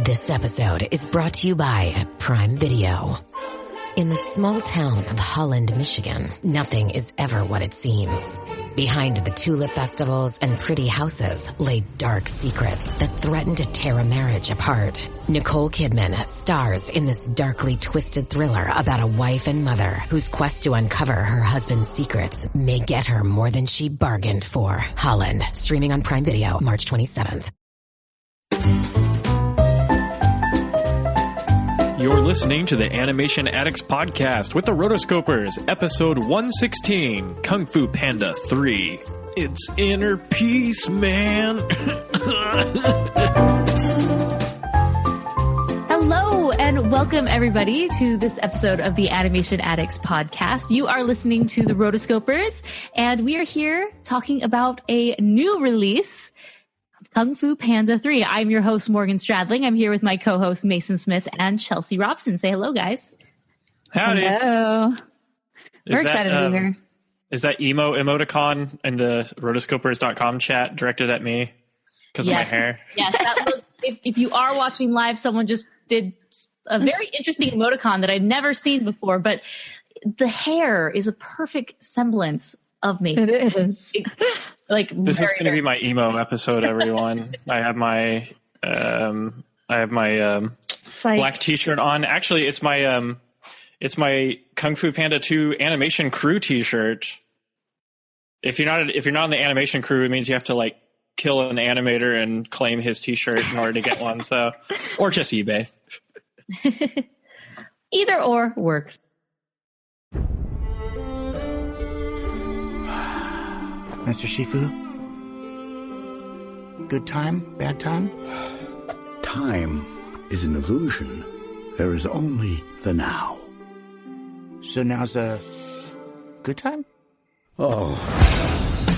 This episode is brought to you by Prime Video. In the small town of Holland, Michigan, nothing is ever what it seems. Behind the tulip festivals and pretty houses lay dark secrets that threaten to tear a marriage apart. Nicole Kidman stars in this darkly twisted thriller about a wife and mother whose quest to uncover her husband's secrets may get her more than she bargained for. Holland, streaming on Prime Video March 27th. You're listening to the Animation Addicts Podcast with the Rotoscopers, episode 116, Kung Fu Panda 3. It's inner peace, man. Hello, and welcome everybody to this episode of the Animation Addicts Podcast. You are listening to the Rotoscopers, and we are here talking about a new release, Kung Fu Panda 3. I'm your host, Morgan Stradling. I'm here with my co-hosts, Mason Smith and Chelsea Robson. Say hello, guys. Howdy. Hello. We're excited to be here. Is that emoticon in the rotoscopers.com chat directed at me because of my hair? Yes. If you are watching live, someone just did a very interesting emoticon that I'd never seen before, but the hair is a perfect semblance of me. It is. This is going to be my emo episode, everyone. I have my black t-shirt on. Actually, it's my Kung Fu Panda 2 animation crew t-shirt. If you're not on the animation crew, it means you have to kill an animator and claim his t-shirt in order to get one. So, or just eBay. Either or works. Mr. Shifu? Good time? Bad time? Time is an illusion. There is only the now. So now's a good time? Oh,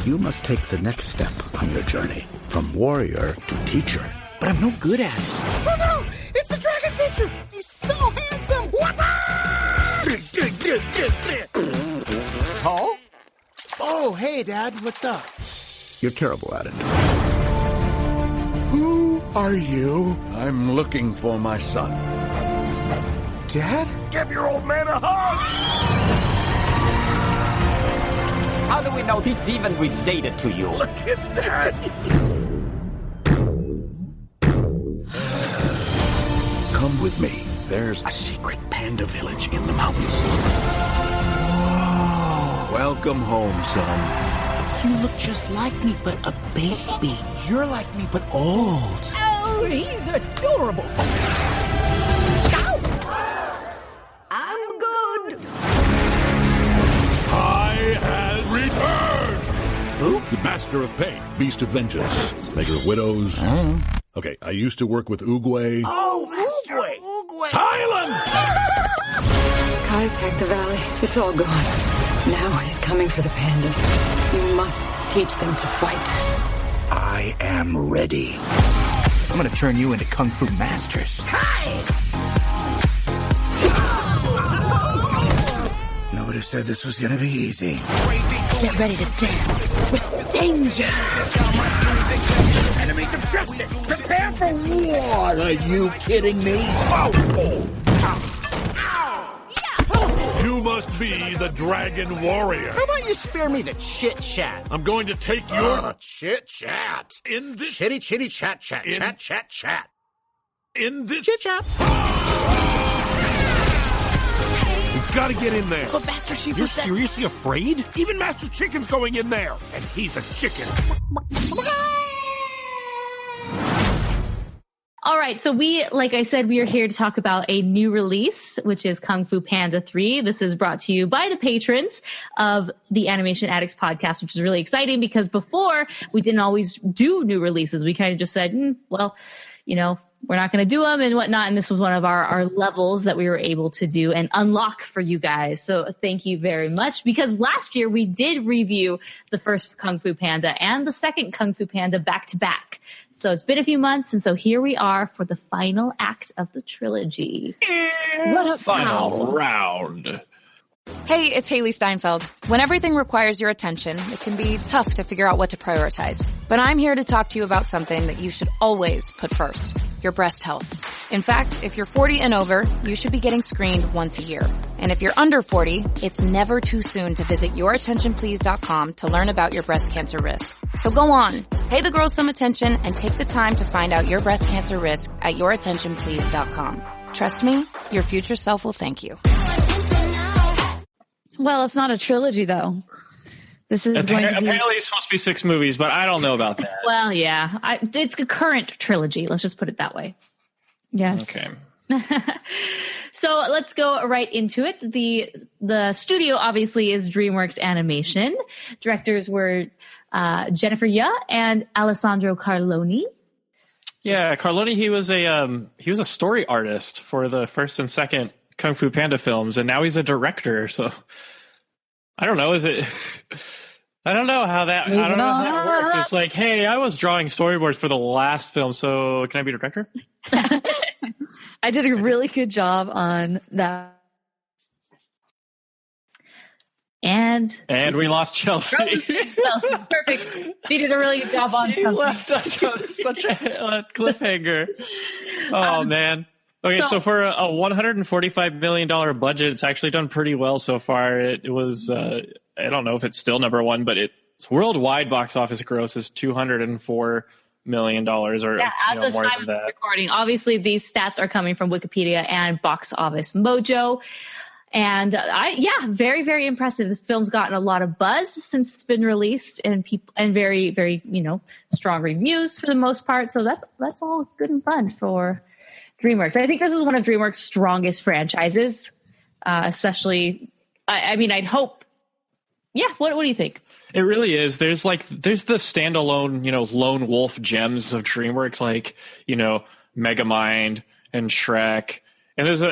you must take the next step on your journey from warrior to teacher. But I'm no good at it. Oh no! It's the dragon teacher! He's so handsome! What? Paul? Oh, hey, Dad. What's up? You're terrible at it. Who are you? I'm looking for my son. Dad? Give your old man a hug! How do we know he's even related to you? Look at that! Come with me. There's a secret panda village in the mountains. Whoa. Welcome home, son. You look just like me, but a baby. You're like me, but old. Oh, he's adorable! Ow! I'm good! I has returned! Who? The Master of Pain, Beast of Vengeance, Maker of Widows. Okay, I used to work with Oogway. Oh, Master Oogway! Silence! Kai attacked the valley. It's all gone. Now he's coming for the pandas. You must teach them to fight. I am ready. I'm gonna turn you into Kung Fu masters. Hi! Nobody said this was gonna be easy. Get ready to dance with danger. Enemies of justice! Prepare for war! Are you kidding me? You must be the Dragon Warrior. How about you spare me the chit-chat? I'm going to take your... Chit-chat. In this... Chitty-chitty chat-chat. Chat-chat-chat. In this... Chit-chat. You've got to get in there. But Master Shifu You're said... seriously afraid? Even Master Chicken's going in there. And he's a chicken. All right, so like I said, we are here to talk about a new release, which is Kung Fu Panda 3. This is brought to you by the patrons of the Animation Addicts Podcast, which is really exciting because before we didn't always do new releases. We kind of just said, we're not going to do them and whatnot. And this was one of our levels that we were able to do and unlock for you guys. So thank you very much, because last year we did review the first Kung Fu Panda and the second Kung Fu Panda back to back. So it's been a few months, and so here we are for the final act of the trilogy. What a final round. Hey, it's Haley Steinfeld. When everything requires your attention, it can be tough to figure out what to prioritize. But I'm here to talk to you about something that you should always put first, your breast health. In fact, if you're 40 and over, you should be getting screened once a year. And if you're under 40, it's never too soon to visit yourattentionplease.com to learn about your breast cancer risk. So go on, pay the girls some attention and take the time to find out your breast cancer risk at yourattentionplease.com. Trust me, your future self will thank you. Well, it's not a trilogy, though. This is going to be... Apparently it's supposed to be 6 movies, but I don't know about that. Well, yeah. It's a current trilogy. Let's just put it that way. Yes. Okay. So let's go right into it. The studio, obviously, is DreamWorks Animation. Directors were Jennifer Yu and Alessandro Carloni. Yeah, Carloni, he was a story artist for the first and second Kung Fu Panda films, and now he's a director. So I don't know. I don't know how that works. It's like, hey, I was drawing storyboards for the last film, so can I be a director? I did a really good job on that. And we lost Chelsea. Perfect. She did a really good job on she something. left us on such a cliffhanger. Oh, man. Okay, so for a $145 million budget, it's actually done pretty well so far. It was, I don't know if it's still number one, but its worldwide box office gross is $204 million, or as of more time than that. Of recording. Obviously, these stats are coming from Wikipedia and Box Office Mojo. And very, very impressive. This film's gotten a lot of buzz since it's been released, and very, very, strong reviews for the most part. So that's all good and fun for DreamWorks. I think this is one of DreamWorks' strongest franchises, especially. I'd hope. Yeah. What do you think? It really is. There's the standalone, lone wolf gems of DreamWorks, like, Megamind and Shrek, and there's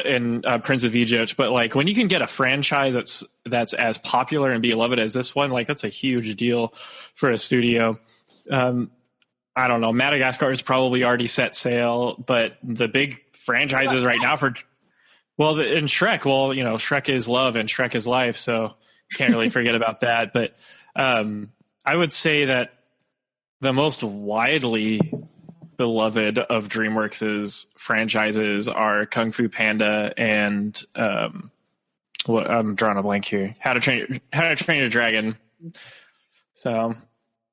Prince of Egypt. But like when you can get a franchise that's as popular and beloved as this one, like that's a huge deal for a studio. I don't know. Madagascar is probably already set sail, but the big franchises right now in Shrek, Shrek is love and Shrek is life, so can't really forget about that. But I would say that the most widely beloved of DreamWorks' franchises are Kung Fu Panda and I'm drawing a blank here. How to Train Your Dragon. So.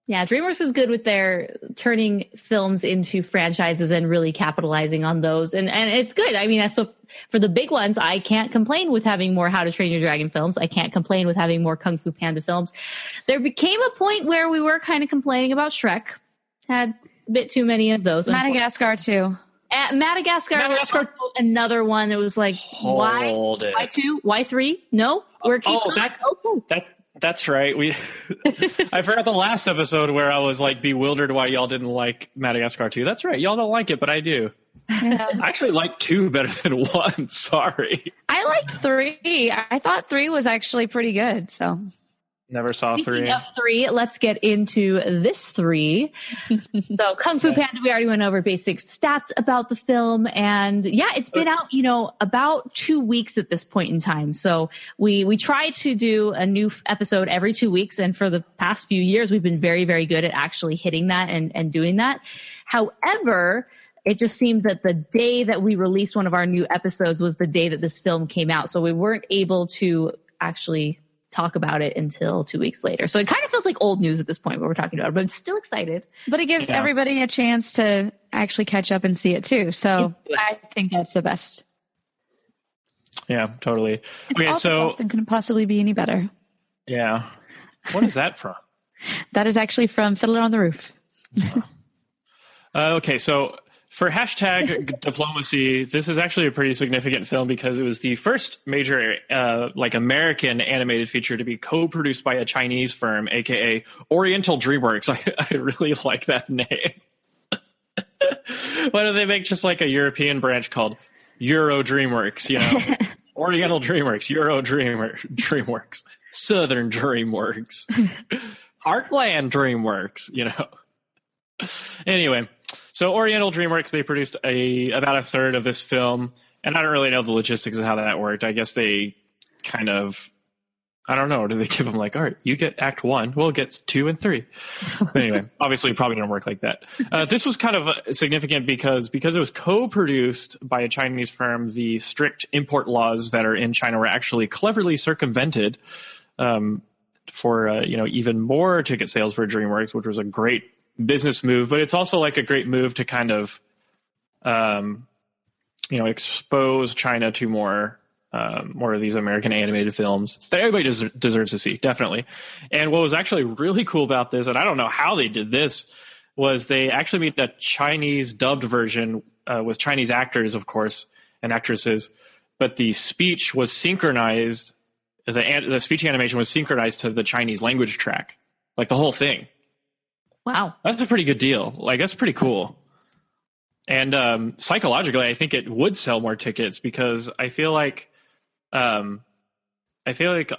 Yeah, DreamWorks is good with their turning films into franchises and really capitalizing on those. And it's good. So for the big ones, I can't complain with having more How to Train Your Dragon films. I can't complain with having more Kung Fu Panda films. There became a point where we were kind of complaining about Shrek. Had a bit too many of those. Madagascar too. Madagascar was another one that was like, why 2? Why 3? No, we're keeping That's right. I forgot the last episode where I was like bewildered why y'all didn't like Madagascar 2. That's right. Y'all don't like it, but I do. I actually like 2 better than 1. Sorry. I liked 3. I thought 3 was actually pretty good. So never saw 3. Speaking of 3, let's get into this 3. So Kung Fu Panda, we already went over basic stats about the film, and it's been out, about 2 weeks at this point in time. So we try to do a new episode every 2 weeks, and for the past few years, we've been very, very good at actually hitting that and doing that. However, it just seemed that the day that we released one of our new episodes was the day that this film came out. So we weren't able to actually talk about it until 2 weeks later. So it kind of feels like old news at this point what we're talking about, but I'm still excited. But it gives everybody a chance to actually catch up and see it too. So I think that's the best. Yeah, totally. Okay, so it couldn't possibly be any better. Yeah. What is that from? That is actually from Fiddler on the Roof. Okay, so for hashtag diplomacy, this is actually a pretty significant film because it was the first major American animated feature to be co-produced by a Chinese firm, aka Oriental DreamWorks. I really like that name. Why don't they make just like a European branch called Euro DreamWorks, Oriental DreamWorks, Euro DreamWorks, Southern DreamWorks, Heartland DreamWorks, Anyway, so Oriental DreamWorks, they produced about a third of this film, and I don't really know the logistics of how that worked. I guess they kind of I don't know. Do they give them like, all right, you get act 1, well, it gets 2 and 3. But anyway, obviously it probably didn't work like that. This was kind of significant because it was co-produced by a Chinese firm. The strict import laws that are in China were actually cleverly circumvented for even more ticket sales for DreamWorks, which was a great business move. But it's also like a great move to kind of expose China to more of these American animated films that everybody deserves to see, definitely. And what was actually really cool about this, and I don't know how they did this, was they actually made a Chinese dubbed version with Chinese actors, of course, and actresses, but the speech was synchronized. The speech animation was synchronized to the Chinese language track, like the whole thing. Wow, that's a pretty good deal. Like, that's pretty cool. And psychologically, I think it would sell more tickets because I feel like a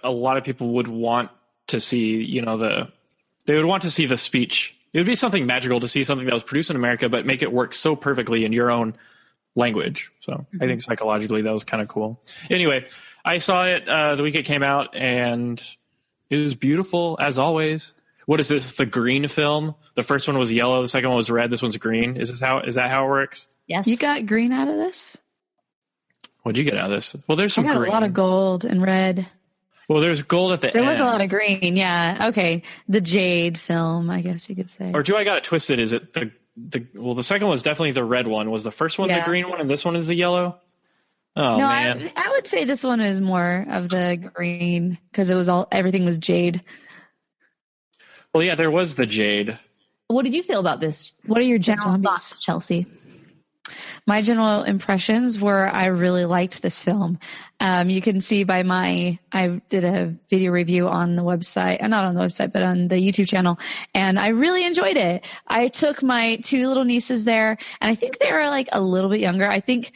lot of people would want to see, they would want to see the speech. It would be something magical to see something that was produced in America, but make it work so perfectly in your own language. So I think psychologically that was kind of cool. Anyway, I saw it the week it came out, and it was beautiful as always. What is this? The green film? The first one was yellow. The second one was red. This one's green. Is that how it works? Yes. You got green out of this? What'd you get out of this? Well, there's some I got green. A lot of gold and red. Well, there's gold at the end. There was a lot of green. Yeah. Okay. The Jade film, I guess you could say. Or do I got it twisted? Is it the second one was definitely the red one. Was the first one the green one and this one is the yellow? Oh, no, man. I would say this one is more of the green because everything was jade. Well, yeah, there was the jade. What did you feel about this? What are your general thoughts, Chelsea? My general impressions were I really liked this film. You can see by I did a video review on the website, not on the website, but on the YouTube channel, and I really enjoyed it. I took my 2 little nieces there, and I think they were like a little bit younger. I think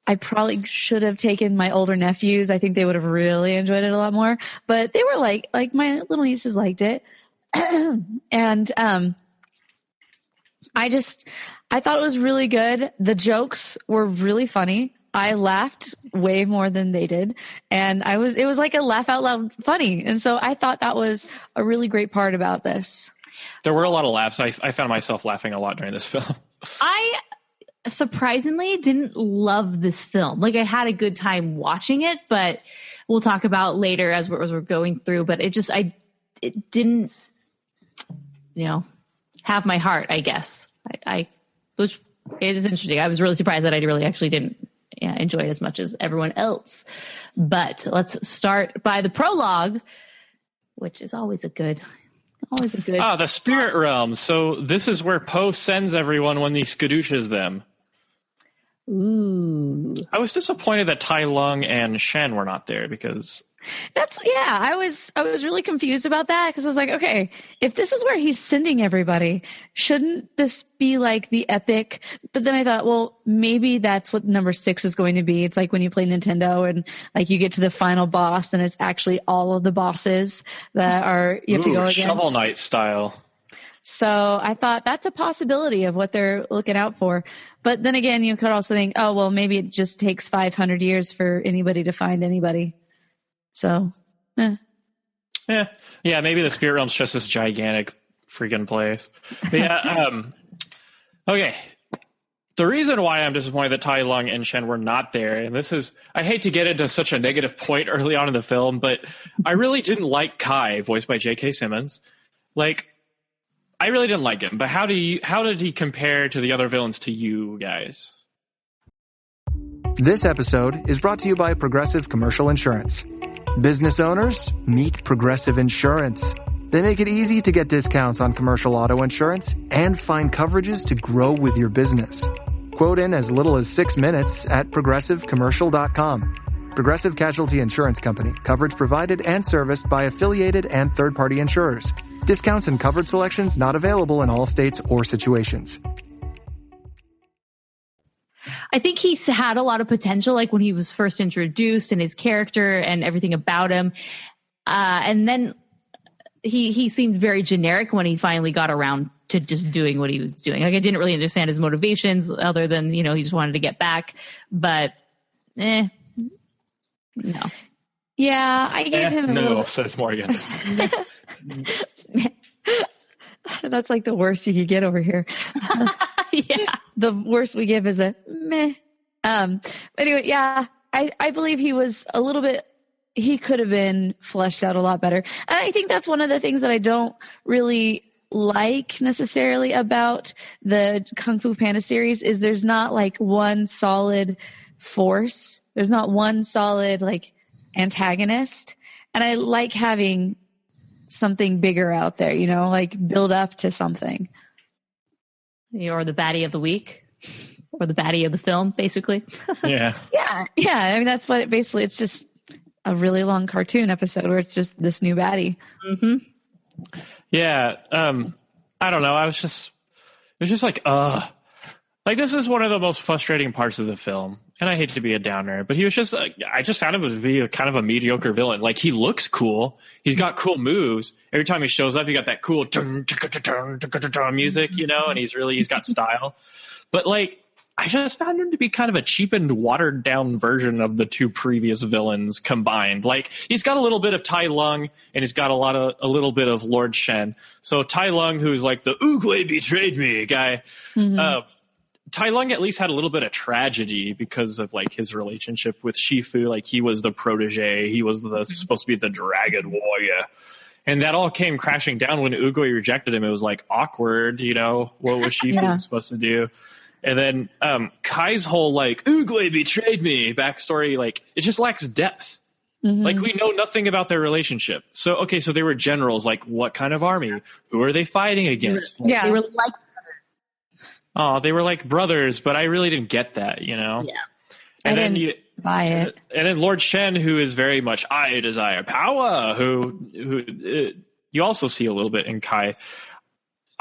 I probably should have taken my older nephews. I think they would have really enjoyed it a lot more, but they were like my little nieces liked it. And I thought it was really good. The jokes were really funny. I laughed way more than they did, and it was like a laugh out loud funny. And so I thought that was a really great part about this. There were a lot of laughs. I found myself laughing a lot during this film. I surprisingly didn't love this film. Like, I had a good time watching it, but we'll talk about later as we're going through, but it didn't, have my heart, I guess. Which is interesting. I was really surprised that I really actually didn't enjoy it as much as everyone else. But let's start by the prologue, which is always a good. The spirit realm. So this is where Poe sends everyone when he skadooches them. Ooh. I was disappointed that Tai Lung and Shen were not there because I was really confused about that because I was like, okay, if this is where he's sending everybody, shouldn't this be like the epic? But then I thought, well, maybe that's what number 6 is going to be. It's like when you play Nintendo and like you get to the final boss and it's actually all of the bosses that you have to go against. Shovel Knight style. So I thought that's a possibility of what they're looking out for. But then again, you could also think, oh, well, maybe it just takes 500 years for anybody to find anybody. So, Yeah, maybe the spirit realm's just this gigantic freaking place. But yeah, okay. The reason why I'm disappointed that Tai Lung and Shen were not there, and I hate to get into such a negative point early on in the film, but I really didn't like Kai, voiced by J.K. Simmons. Like, I really didn't like him, but how did he compare to the other villains to you guys? This episode is brought to you by Progressive Commercial Insurance. Business owners, meet Progressive Insurance. They make it easy to get discounts on commercial auto insurance and find coverages to grow with your business. Quote in as little as 6 minutes at progressivecommercial.com. Progressive Casualty Insurance Company. Coverage provided and serviced by affiliated and third-party insurers. Discounts and coverage selections not available in all states or situations. I think he's had a lot of potential, like when he was first introduced and his character and everything about him. And then he seemed very generic when he finally got around to just doing what he was doing. Like, I didn't really understand his motivations other than, he just wanted to get back. But, no. Yeah, I gave him a no, little... says Morgan. That's like the worst you could get over here. Yeah. The worst we give is a meh. Anyway, yeah, I believe he was a little bit, he could have been fleshed out a lot better. And I think that's one of the things that I don't really like necessarily about the Kung Fu Panda series is there's not like one solid force. There's not one solid like antagonist. And I like having something bigger out there, you know, like build up to something. You're the baddie of the week or the baddie of the film, basically. Yeah. Yeah. I mean, that's what basically, it's just a really long cartoon episode where it's just this new baddie. Mm-hmm. Yeah. I don't know. It was just like, this is one of the most frustrating parts of the film. And I hate to be a downer, but he was just, I just found him to be kind of a mediocre villain. Like, he looks cool. He's got cool moves. Every time he shows up, he got that cool music, you know, and he's got style. But like, I just found him to be kind of a cheapened, watered down version of the two previous villains combined. Like, he's got a little bit of Tai Lung and he's got a little bit of Lord Shen. So Tai Lung, who's like the Oogway betrayed me guy, Tai Lung at least had a little bit of tragedy because of like his relationship with Shifu. Like, he was the protege. He was supposed to be the dragon warrior. And that all came crashing down when Oogway rejected him. It was like awkward, you know, what was Shifu supposed to do? And then Kai's whole like Oogway betrayed me backstory, like it just lacks depth. Like, we know nothing about their relationship. So okay, so they were generals. Like, what kind of army? Who are they fighting against? Yeah, they were like brothers. Oh, they were like brothers, but I really didn't get that, you know. Yeah, and I then didn't buy it. And then Lord Shen, who is very much I desire power, who you also see a little bit in Kai.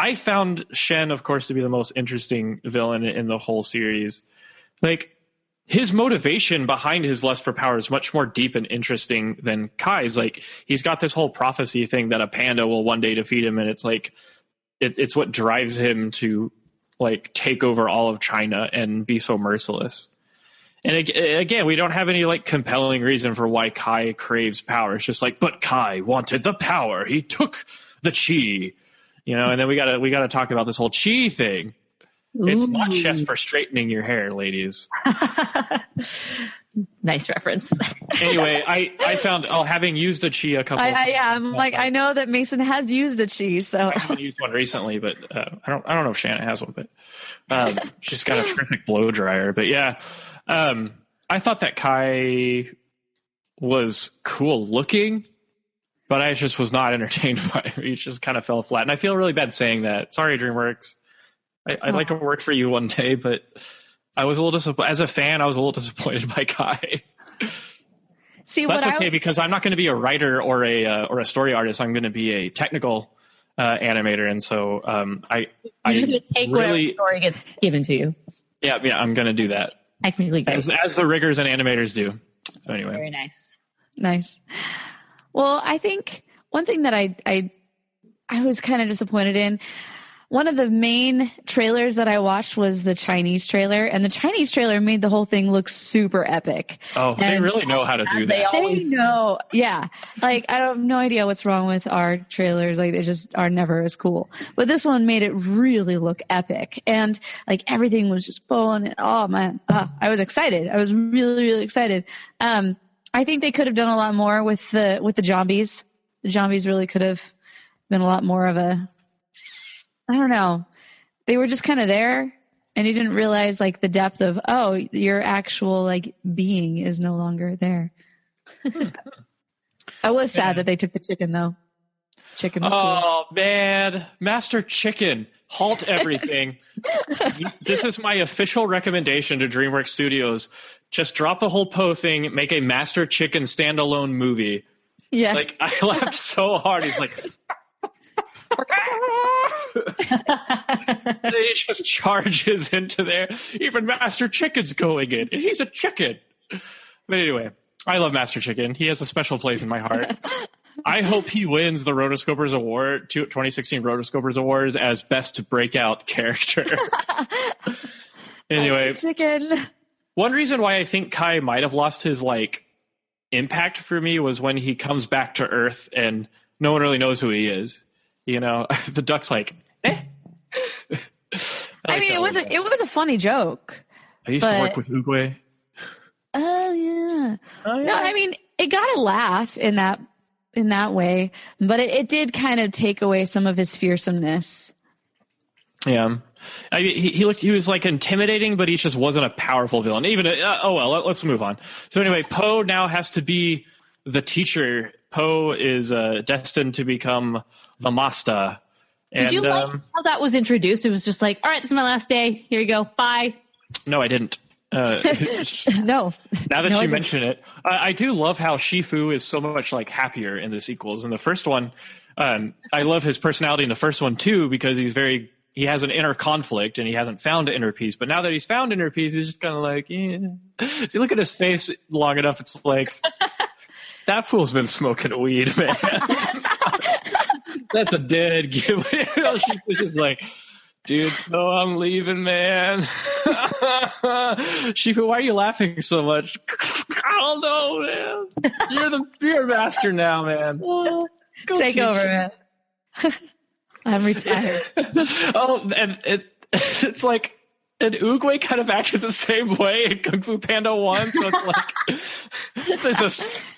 I found Shen, of course, to be the most interesting villain in the whole series. Like, his motivation behind his lust for power is much more deep and interesting than Kai's. Like, he's got this whole prophecy thing that a panda will one day defeat him, and it's like, it's what drives him to like take over all of China and be so merciless. And again, we don't have any like compelling reason for why Kai craves power. It's just like, but Kai wanted the power. He took the chi. You know, and then we gotta talk about this whole chi thing. Ooh. It's not just for straightening your hair, ladies. Nice reference. Anyway, I found having used a chi a couple. I'm like, I know that Mason has used a chi, so I haven't used one recently, but I don't know if Shanna has one, but she's got a terrific blow dryer. But yeah, I thought that Kai was cool looking. But I just was not entertained by him. He just kind of fell flat. And I feel really bad saying that. Sorry, DreamWorks. I'd like to work for you one day, but I was a little disappointed. As a fan, I was a little disappointed by Kai. See, that's okay because I'm not going to be a writer or a story artist. I'm going to be a technical animator. And so You're just going to take whatever story gets given to you. Yeah, I'm going to do that. Technically great. As the riggers and animators do. So anyway. Very nice. Nice. Well, I think one thing that I was kind of disappointed in, one of the main trailers that I watched was the Chinese trailer, and the Chinese trailer made the whole thing look super epic. Oh, and they really know how to do that. They know, yeah. Like, I have no idea what's wrong with our trailers. Like, they just are never as cool. But this one made it really look epic, and like everything was just flowing. And oh man, I was excited. I was really, really excited. I think they could have done a lot more with the zombies. The zombies really could have been a lot more of I don't know. They were just kind of there, and you didn't realize like the depth of, oh, your actual like being is no longer there. I was sad that they took the chicken though. Chicken was cool. Man, Master Chicken. Halt everything. This is my official recommendation to DreamWorks Studios. Just drop the whole Poe thing, make a Master Chicken standalone movie. Yes. Like, I laughed so hard. He's like, and he just charges into there. Even Master Chicken's going in. And he's a chicken. But anyway, I love Master Chicken. He has a special place in my heart. I hope he wins the Rotoscopers Award, 2016 Rotoscopers Awards, as best breakout character. Anyway, Chicken. One reason why I think Kai might have lost his like impact for me was when he comes back to Earth and no one really knows who he is. You know, the duck's like, eh. I mean, it was a funny joke. I used to work with Oogway. Oh yeah. No, I mean, it got a laugh in that way, but it did kind of take away some of his fearsomeness. Yeah. I mean, he was like intimidating, but he just wasn't a powerful villain. Even let's move on. So anyway, Po now has to be the teacher. Po is destined to become the master. Did you like how that was introduced? It was just like, all right, this is my last day. Here you go. Bye. No, I didn't. No. Now that you mention it, I do love how Shifu is so much like happier in the sequels. In the first one, I love his personality in the first one too, because he has an inner conflict and he hasn't found inner peace. But now that he's found inner peace, he's just kind of like, yeah. If you look at his face long enough, it's like, that fool's been smoking weed, man. That's a dead giveaway. Shifu's just like, dude, no, I'm leaving, man. Shifu, why are you laughing so much? I don't know, man. You're a master now, man. Take over, man. I'm retired. And it's like, and Oogway kind of acted the same way in Kung Fu Panda 1, so it's like,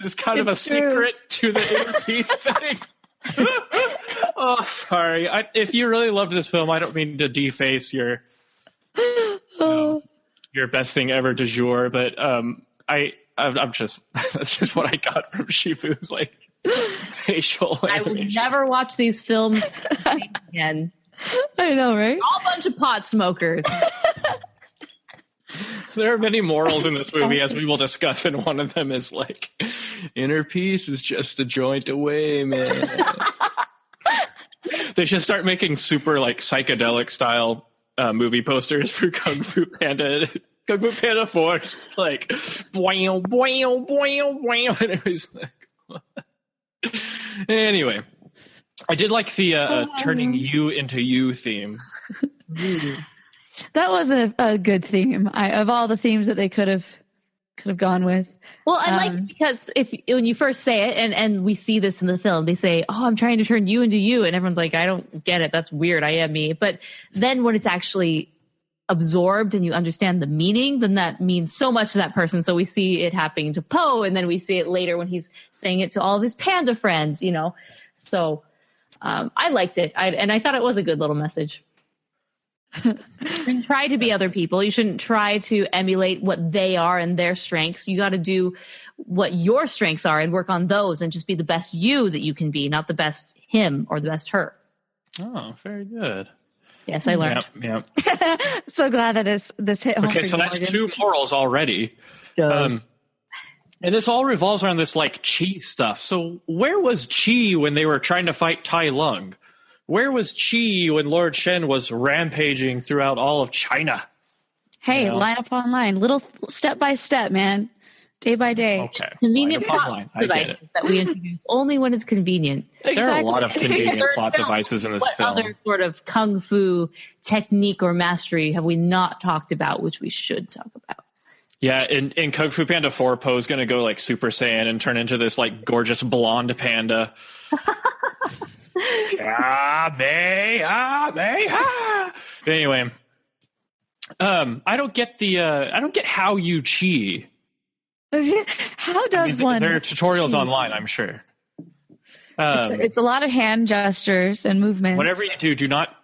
there's kind of a secret to the inner peace thing. Oh, sorry. If you really loved this film, I don't mean to deface your best thing ever du jour, but I'm just that's just what I got from Shifu's like facial animation. I will never watch these films again. I know, right? All a bunch of pot smokers. There are many morals in this movie, as we will discuss, and one of them is like, inner peace is just a joint away, man. They should start making super like psychedelic style movie posters for Kung Fu Panda. Kung Fu Panda 4, just like, boing, boing, boing, boing, and it was like, anyway. I did like the turning you into you theme. That was a good theme. Of all the themes that they could have gone with. Well, I like because when you first say it, and we see this in the film, they say, "Oh, I'm trying to turn you into you," and everyone's like, "I don't get it. That's weird. I am me." But then when it's actually absorbed and you understand the meaning, then that means so much to that person. So we see it happening to Po, and then we see it later when he's saying it to all of his panda friends. You know, so I liked it, and I thought it was a good little message. And try to be other people. You shouldn't try to emulate what they are and their strengths. You got to do what your strengths are and work on those, and just be the best you that you can be, not the best him or the best her. Oh, very good. Yes, I learned. Yeah. So glad that this hit home. Okay, so that's 2 morals already. And this all revolves around this like chi stuff. So where was Chi when they were trying to fight Tai Lung? Where was Chi when Lord Shen was rampaging throughout all of China? Hey, line upon line, little step by step, man, day by day. Okay. Convenient plot devices that we introduce only when it's convenient. Exactly. There are a lot of convenient plot devices in this film. What other sort of kung fu technique or mastery have we not talked about, which we should talk about? Yeah, in Kung Fu Panda 4, Po's going to go like Super Saiyan and turn into this like gorgeous blonde panda. Anyway, I don't get how you chi. How does one? There are tutorials online, I'm sure. It's a lot of hand gestures and movements. Whatever you do not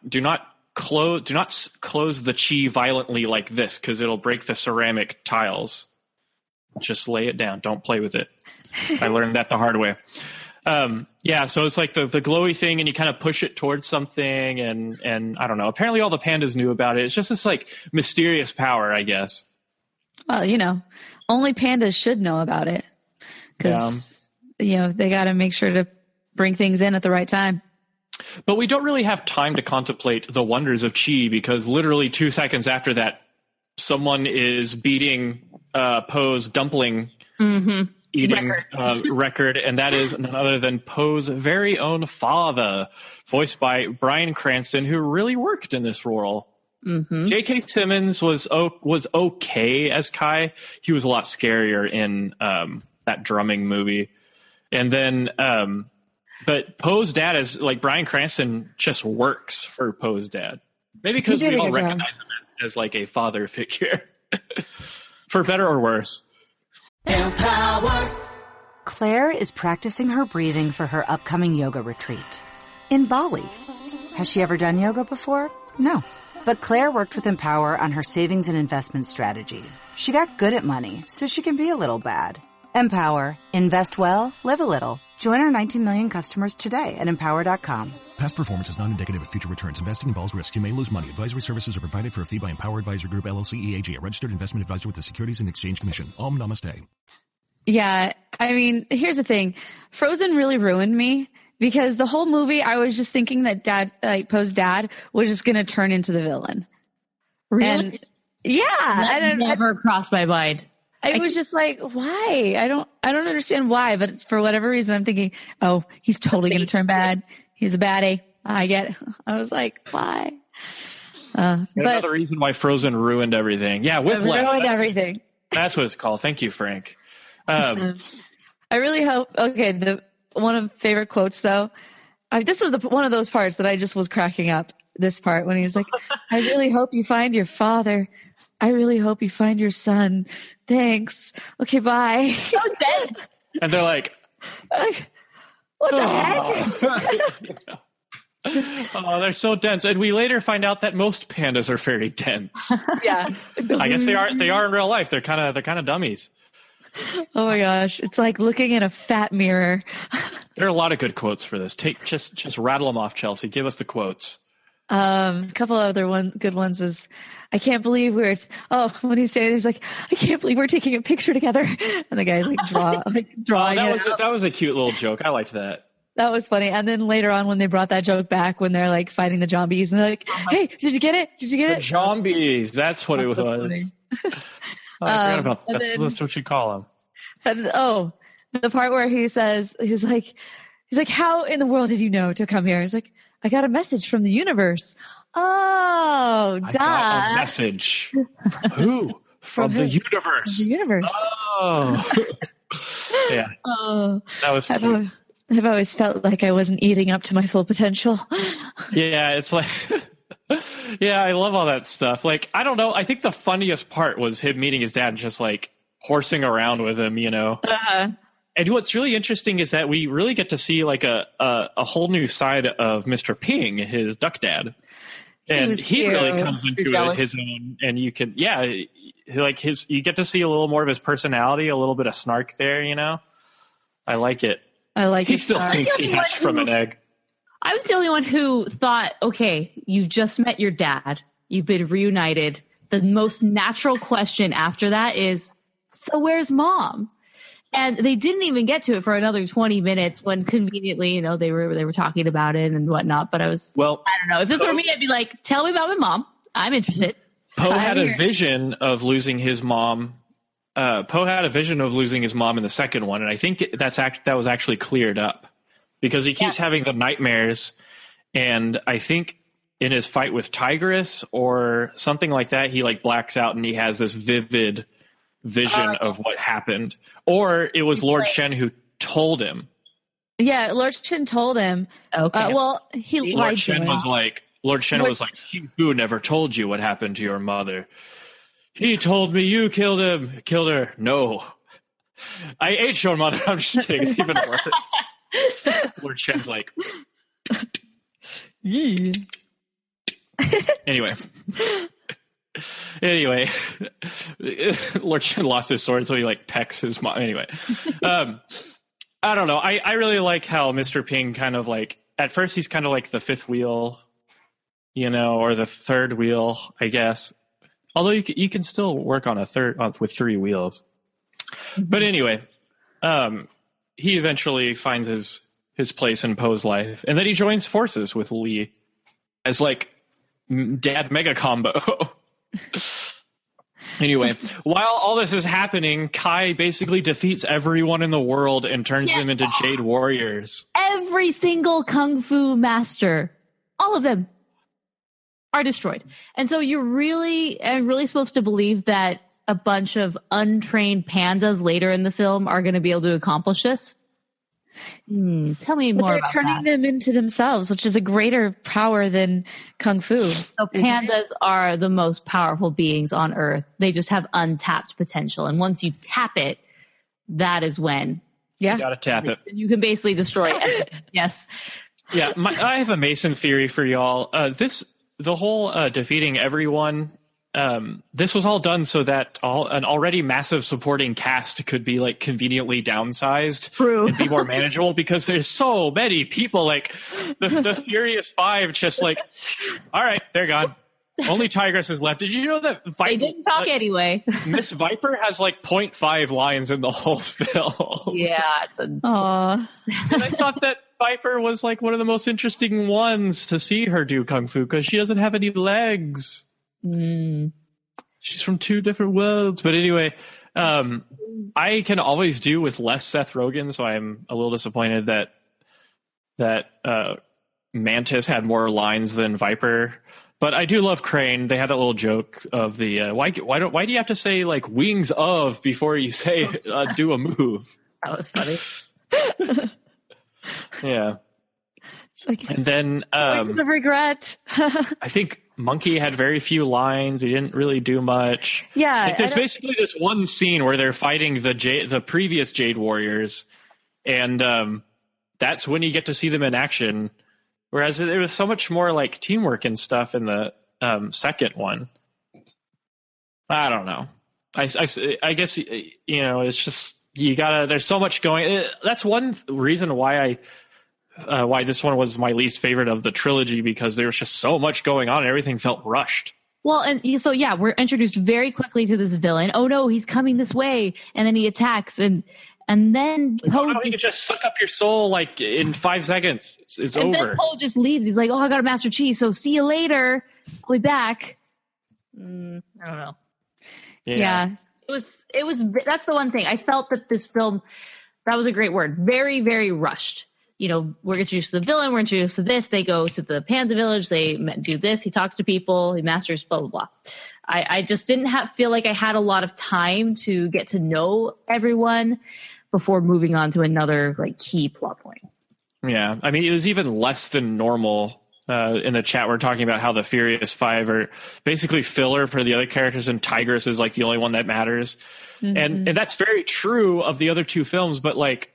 close the chi violently like this, because it'll break the ceramic tiles. Just lay it down. Don't play with it. I learned that the hard way. So it's like the glowy thing, and you kind of push it towards something, and I don't know. Apparently all the pandas knew about it. It's just this like mysterious power, I guess. Well, only pandas should know about it, because they got to make sure to bring things in at the right time. But we don't really have time to contemplate the wonders of chi, because literally 2 seconds after that, someone is beating Po's dumpling eating record, and that is none other than Po's very own father, voiced by Bryan Cranston, who really worked in this role. J.K. Simmons was okay as Kai. He was a lot scarier in that drumming movie. And then, but Poe's dad is like Bryan Cranston just works for Poe's dad. Maybe because we all recognize him as like a father figure, for better or worse. Empower. Claire is practicing her breathing for her upcoming yoga retreat in Bali. Has she ever done yoga before? No. But Claire worked with Empower on her savings and investment strategy. She got good at money, so she can be a little bad. Empower. Invest well, live a little. Join our 19 million customers today at empower.com. Past performance is not indicative of future returns. Investing involves risk. You may lose money. Advisory services are provided for a fee by Empower Advisor Group, LLC, EAG, a registered investment advisor with the Securities and Exchange Commission. Om Namaste. Yeah, I mean, here's the thing. Frozen really ruined me because the whole movie, I was just thinking that Poe's dad was just going to turn into the villain. Really? And, yeah. That never crossed my mind. I was just like, why? I don't understand why, but for whatever reason, I'm thinking, oh, he's totally going to turn bad. He's a baddie. I get it. I was like, why? But another reason why Frozen ruined everything. Yeah, Whiplash. Ruined everything. That's what it's called. Thank you, Frank. I really hope. Okay, one of my favorite quotes though. This was one of those parts that I just was cracking up. This part when he was like, "I really hope you find your father. I really hope you find your son. Thanks. Okay, bye." So dead. And they're like, what the heck? Oh, they're so dense. And we later find out that most pandas are very dense. Yeah. I guess they are in real life. They're kind of dummies. Oh my gosh. It's like looking in a fat mirror. There are a lot of good quotes for this. Just rattle them off, Chelsea. Give us the quotes. A couple other good ones is, I can't believe when he's saying, he's like, I can't believe we're taking a picture together. And the guy's like drawing that was a cute little joke. I liked that. That was funny. And then later on when they brought that joke back, when they're like fighting the zombies and they're like, hey, did you get it? Did you get it? Zombies. That's what it was. I forgot about that. That's what you call them. And, the part where he says, he's like, how in the world did you know to come here? He's like, I got a message from the universe. Oh, duh. I got a message. From who? From the universe. From the universe. Oh. Yeah. Oh. That was cute. I've always felt like I wasn't eating up to my full potential. Yeah, it's like, yeah, I love all that stuff. Like, I don't know. I think the funniest part was him meeting his dad and just like horsing around with him, you know. And what's really interesting is that we really get to see like a whole new side of Mr. Ping, his duck dad. And he really comes into it his own, and you can, you get to see a little more of his personality, a little bit of snark there, you know. I like it. He still thinks he hatched from an egg. I was the only one who thought, okay, you've just met your dad. You've been reunited. The most natural question after that is, so where's mom? And they didn't even get to it for another 20 minutes when conveniently, you know, they were talking about it and whatnot. But I don't know. If this were me, I'd be like, tell me about my mom. I'm interested. Poe had a vision of losing his mom. Poe had a vision of losing his mom in the second one, and I think that was actually cleared up because he keeps having the nightmares, and I think in his fight with Tigress or something like that, he like blacks out and he has this vivid vision of what happened, or it was Lord Shen who told him. Yeah, Lord Shen told him. Okay. Lord Shen was like, who never told you what happened to your mother? He told me you killed him. Killed her. No. I ate your mother. I'm just kidding. It's even worse. Lord Shen's like. Anyway, Lord Shen lost his sword, so he like pecks his mom. Anyway, I don't know. I really like how Mr. Ping kind of like, at first he's kind of like the fifth wheel, you know, or the third wheel, I guess. Although you can still work on with three wheels. But anyway, he eventually finds his place in Poe's life, and then he joins forces with Lee as like dad mega combo. Anyway, while all this is happening, Kai basically defeats everyone in the world and turns them into Jade Warriors. Every single Kung Fu master, all of them, are destroyed. And so you're really supposed to believe that a bunch of untrained pandas later in the film are going to be able to accomplish this? Tell me more they're about turning them into themselves, which is a greater power than Kung Fu. So pandas are the most powerful beings on Earth. They just have untapped potential. And once you tap it, that is when. Yeah. You gotta tap it. You can basically destroy it. Yes. Yeah. I have a Mason theory for y'all. The whole defeating everyone, this was all done so that an already massive supporting cast could be like conveniently downsized. True. And be more manageable because there's so many people. Like the Furious Five, just like, all right, they're gone. Only Tigress is left. Did you know that they didn't talk anyway? Miss Viper has like 0.5 lines in the whole film. Yeah. Aww. And I thought that Viper was like one of the most interesting ones to see her do Kung Fu because she doesn't have any legs. She's from two different worlds. But anyway, I can always do with less Seth Rogen, so I'm a little disappointed that Mantis had more lines than Viper. But I do love Crane. They had that little joke of the why do you have to say like wings of before you say do a move? That was funny. Yeah. It's like, and then wings of regret. I think Monkey had very few lines. He didn't really do much. Yeah. Like, there's basically this one scene where they're fighting the previous Jade Warriors, and that's when you get to see them in action. Whereas there was so much more like teamwork and stuff in the second one. I don't know. I guess, you know, it's just, there's so much going. That's one reason why why this one was my least favorite of the trilogy, because there was just so much going on and everything felt rushed. Well, and so, yeah, we're introduced very quickly to this villain. Oh no, he's coming this way. And then he attacks and then Poe, he can just suck up your soul like in 5 seconds. It's over. And then Poe just leaves. He's like, "Oh, I got a Master Chi, so see you later. I'll be back." I don't know. Yeah. It was. That's the one thing I felt that this film. That was a great word. Very, very rushed. You know, we're introduced to the villain. We're introduced to this. They go to the Panda Village. They do this. He talks to people. He masters blah blah blah. I just didn't feel like I had a lot of time to get to know everyone before moving on to another like key plot point. Yeah, I mean, it was even less than normal. In the chat, we're talking about how the Furious Five are basically filler for the other characters, and Tigress is like the only one that matters. Mm-hmm. And that's very true of the other two films, but like,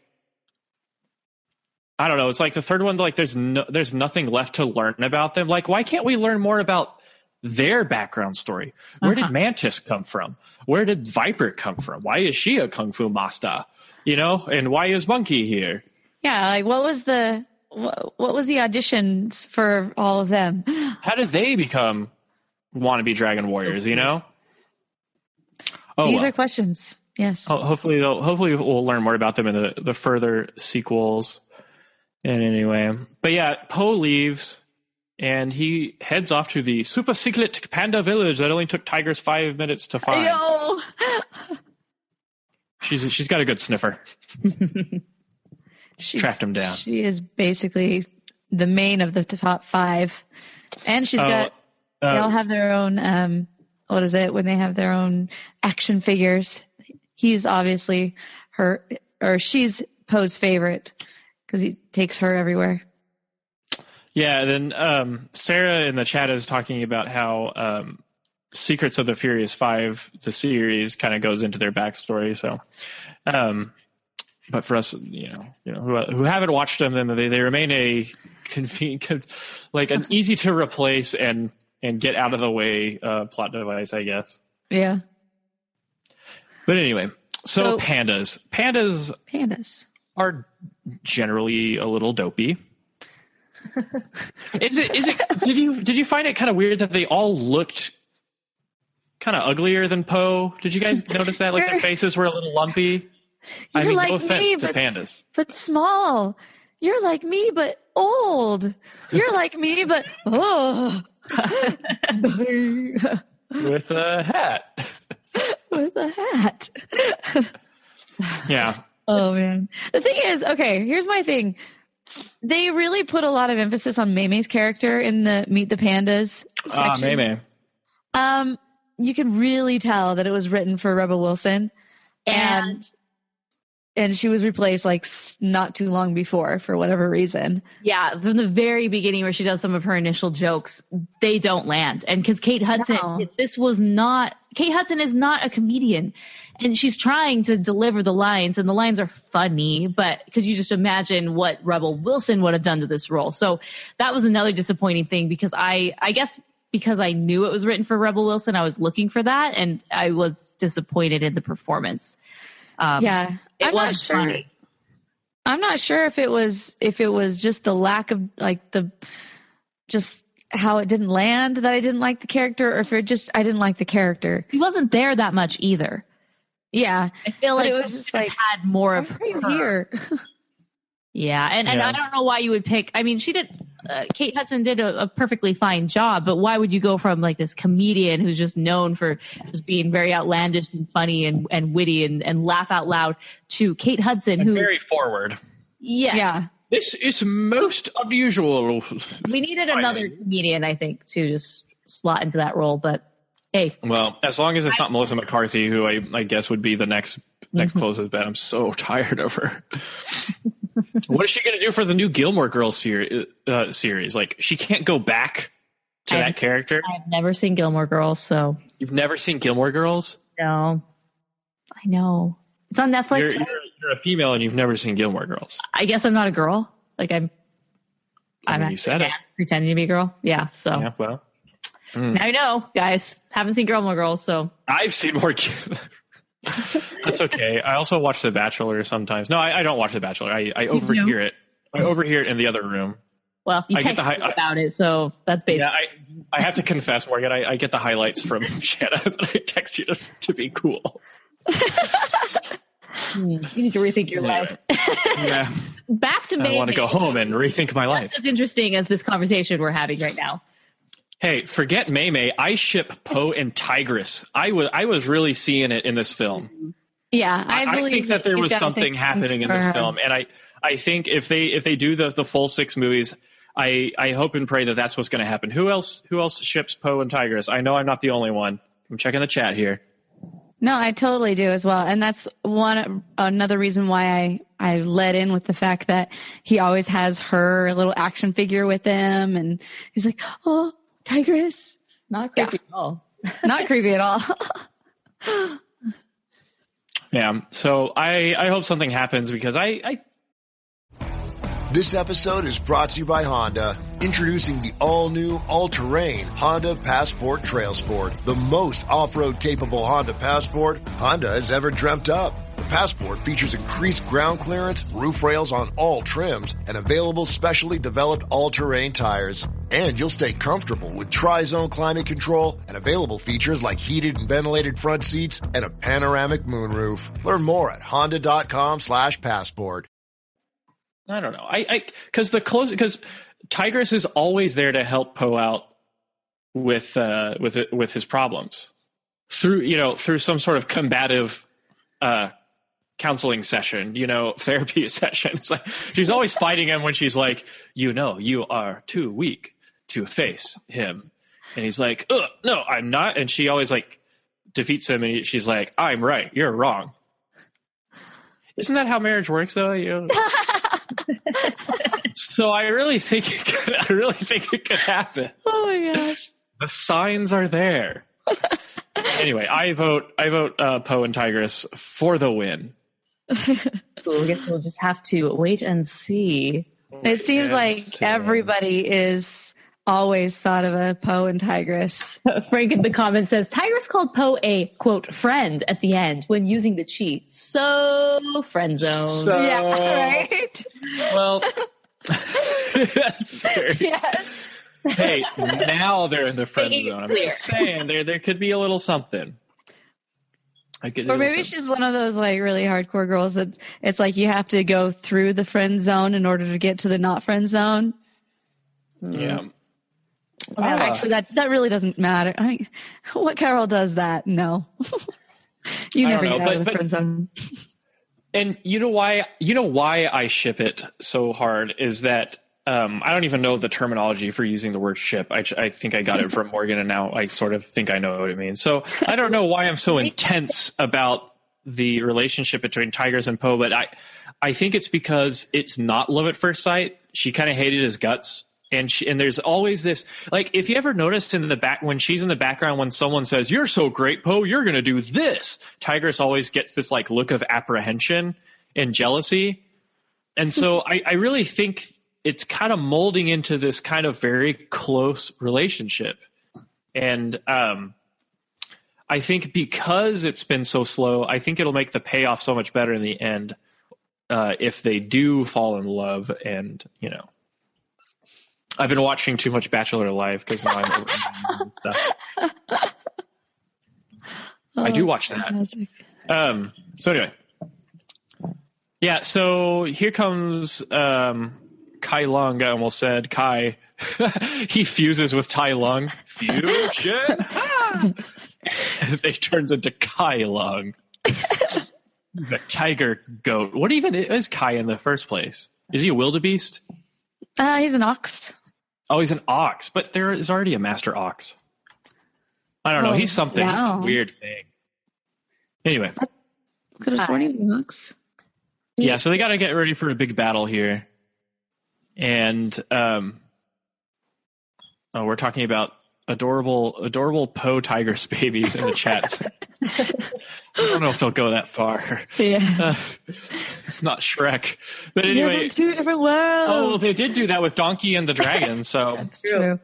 I don't know. It's like the third one, like there's nothing left to learn about them. Like, why can't we learn more about their background story? Where did Mantis come from? Where did Viper come from? Why is she a Kung Fu master? You know, and why is Monkey here? Yeah, like what was the auditions for all of them? How did they become wannabe Dragon Warriors? You know, these are questions. Yes. Hopefully we'll learn more about them in the further sequels. And anyway, but yeah, Poe leaves and he heads off to the super secret panda village that only took Tigress 5 minutes to find. She's got a good sniffer. Tracked him down. She is basically the main of the top 5, and she's got. They all have their own. What is it when they have their own action figures? He's obviously she's Poe's favorite because he takes her everywhere. Yeah. Then Sarah in the chat is talking about how Secrets of the Furious Five, the series, kind of goes into their backstory. So. But for us, you know, who haven't watched them, then they remain a convenient, like an easy to replace and get out of the way plot device, I guess. Yeah. But anyway, so pandas are generally a little dopey. Is it? Did you find it kind of weird that they all looked kind of uglier than Poe? Did you guys notice that? Like their faces were a little lumpy. You're I mean, like no offense me, to pandas. but small. You're like me, but old. You're like me, but with a hat. With a hat. Yeah. Oh man. The thing is, okay, here's my thing. They really put a lot of emphasis on Mei Mei's character in the Meet the Pandas section. Mei Mei. you can really tell that it was written for Rebel Wilson, and she was replaced like not too long before for whatever reason. Yeah, from the very beginning where she does some of her initial jokes, they don't land. And because Kate Hudson, Kate Hudson is not a comedian, and she's trying to deliver the lines, and the lines are funny, but could you just imagine what Rebel Wilson would have done to this role? So that was another disappointing thing, because I guess because I knew it was written for Rebel Wilson, I was looking for that, and I was disappointed in the performance. I'm not sure. Funny. I'm not sure if it was just the lack of just how it didn't land that I didn't like the character, or if I didn't like the character. He wasn't there that much either. Yeah, I feel like it was just like had more of her here. Yeah, and I don't know why you would pick. I mean, Kate Hudson did a perfectly fine job, but why would you go from like this comedian who's just known for just being very outlandish and funny and witty and laugh out loud to Kate Hudson, who very forward. Yes. Yeah. This is most unusual. We needed another comedian, I think, to just slot into that role, but hey. Well, as long as it's not Melissa McCarthy, who I guess would be the next closest bet. I'm so tired of her. What is she going to do for the new Gilmore Girls series? Like, she can't go back to that character. I've never seen Gilmore Girls, so. You've never seen Gilmore Girls? No. I know. It's on Netflix. You're a female and you've never seen Gilmore Girls. I guess I'm not a girl. Like, I'm you said it. Pretending to be a girl. Yeah, so. Yeah, well. Now you know, guys. Haven't seen Gilmore Girls, so. I've seen more. That's okay. I also watch The Bachelor sometimes. No, I don't watch The Bachelor. I overhear it. I overhear it in the other room. Well, you text me about it, so that's basically. Yeah, I have to confess, Morgan. I get the highlights from Shanna, but I text you to be cool. You need to rethink your life. Yeah. Back to May. I want to go home and rethink my life. That's as interesting as this conversation we're having right now. Hey, forget May. I ship Poe and Tigress. I was really seeing it in this film. Yeah, I think that there was something happening in this film, and I think if they do the full 6 movies, I hope and pray that that's what's going to happen. Who else ships Poe and Tigress? I know I'm not the only one. I'm checking the chat here. No, I totally do as well, and that's another reason why I led in with the fact that he always has her little action figure with him, and he's like, oh. Tigress. Not creepy at all. Not creepy at all. Yeah. So I hope something happens, because This episode is brought to you by Honda. Introducing the all-new, all-terrain Honda Passport Trail Sport. The most off-road capable Honda Passport Honda has ever dreamt up. The Passport features increased ground clearance, roof rails on all trims, and available specially developed all-terrain tires. And you'll stay comfortable with tri-zone climate control and available features like heated and ventilated front seats and a panoramic moonroof. Learn more at honda.com/passport. I don't know. Because Tigress is always there to help Poe out with his problems through some sort of combative counseling session, therapy session. It's like she's always fighting him when she's like, you are too weak to face him, and he's like, no, I'm not, and she always like defeats him, and she's like, I'm right, you're wrong. Isn't that how marriage works, though? So I really think it could happen. Oh my gosh. The signs are there. Anyway, I vote Poe and Tigress for the win. I guess we'll just have to wait and see. It seems like everybody is always thought of a Poe and Tigress. Frank in the comments says, Tigress called Poe a, quote, friend at the end when using the cheat. So friend zone. Yeah, right? Well, that's fair. Yes. Hey, now they're in the friend zone. I'm just saying there could be a little something. Or maybe she's one of those like really hardcore girls that it's like you have to go through the friend zone in order to get to the not friend zone. Yeah. Actually, that really doesn't matter. I mean, what Carol does that? No. You never get out of the friend zone. And you know why I ship it so hard is that I don't even know the terminology for using the word ship. I think I got it from Morgan, and now I sort of think I know what it means. So I don't know why I'm so intense about the relationship between Tigers and Poe, but I think it's because it's not love at first sight. She kind of hated his guts. And there's always this, like, if you ever noticed in the back, when she's in the background, when someone says, "You're so great, Poe, you're going to do this," Tigress always gets this like look of apprehension and jealousy. And so I really think it's kind of molding into this kind of very close relationship. And I think because it's been so slow, I think it'll make the payoff so much better in the end if they do fall in love. And, you know, I've been watching too much Bachelor Live because now I'm over and stuff. I do watch that. So anyway. Yeah, so here comes Kai Lung. I almost said Kai. He fuses with Tai Lung. Fusion! They turns into Kai Lung. The tiger goat. What even is Kai in the first place? Is he a wildebeest? He's an ox. Oh, he's an ox, but there is already a master ox. I don't know. He's something. Wow. He's a weird thing. Anyway. I could have sworn he was an ox. Yeah, so they got to get ready for a big battle here. And we're talking about adorable Poe Tigress babies in the chat. I don't know if they'll go that far. Yeah. It's not Shrek. But anyway. They're in two different worlds. Oh, they did do that with Donkey and the Dragon, so. That's true.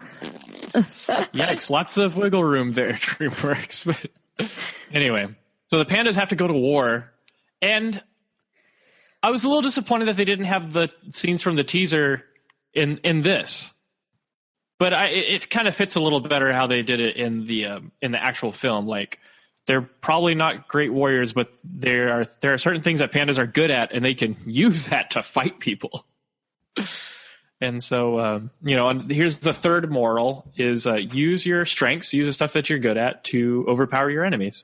Yikes, lots of wiggle room there, DreamWorks. But anyway, so the pandas have to go to war. And I was a little disappointed that they didn't have the scenes from the teaser in this. But it kind of fits a little better how they did it in the actual film. Like, they're probably not great warriors, but there are certain things that pandas are good at, and they can use that to fight people. And so, and here's the third moral is use your strengths, use the stuff that you're good at to overpower your enemies.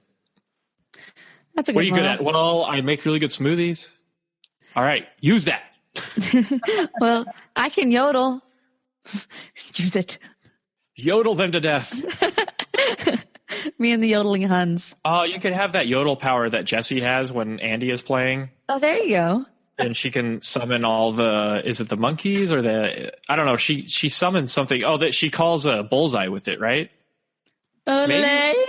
That's a good What are you good at? Well, I make really good smoothies. All right, use that. Well, I can yodel. Use it. Yodel them to death. Me and the yodeling Huns. Oh, you could have that yodel power that Jessie has when Andy is playing. Oh, there you go. And she can summon all is it the monkeys or I don't know. She summons something. Oh, that she calls a bullseye with it, right? Maybe?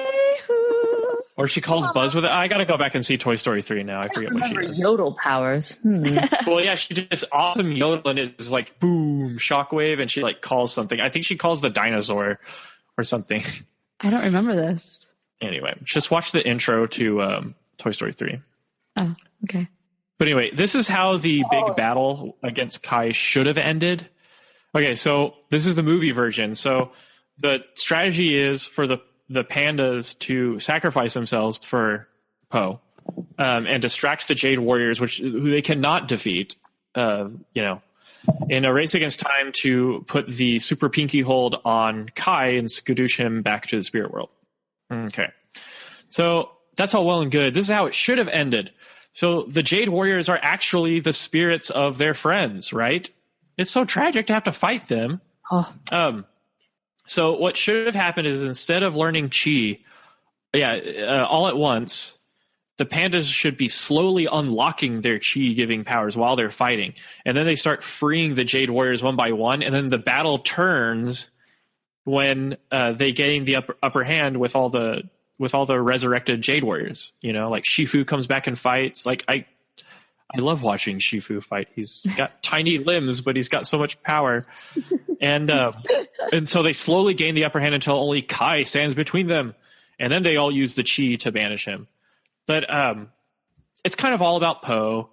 Or she calls Buzz with it. I got to go back and see Toy Story 3 now. I forget what she does. Yodel powers. Well, yeah, she just awesome yodel and it's like boom, shockwave, and she like calls something. I think she calls the dinosaur or something. I don't remember this. Anyway, just watch the intro to Toy Story 3. Oh, okay. But anyway, this is how the big battle against Kai should have ended. Okay, so this is the movie version. So the strategy is for the pandas to sacrifice themselves for Poe and distract the Jade Warriors, who they cannot defeat, in a race against time to put the super pinky hold on Kai and skadoosh him back to the spirit world. Okay. So that's all well and good. This is how it should have ended. So the Jade Warriors are actually the spirits of their friends, right? It's so tragic to have to fight them. Oh. So what should have happened is instead of learning chi, all at once, the pandas should be slowly unlocking their chi-giving powers while they're fighting. And then they start freeing the Jade Warriors one by one, and then the battle turns when they gain the upper hand with all the resurrected Jade Warriors. Like Shifu comes back and fights. Like I love watching Shifu fight. He's got tiny limbs, but he's got so much power. And so they slowly gain the upper hand until only Kai stands between them. And then they all use the chi to banish him. But it's kind of all about Poe.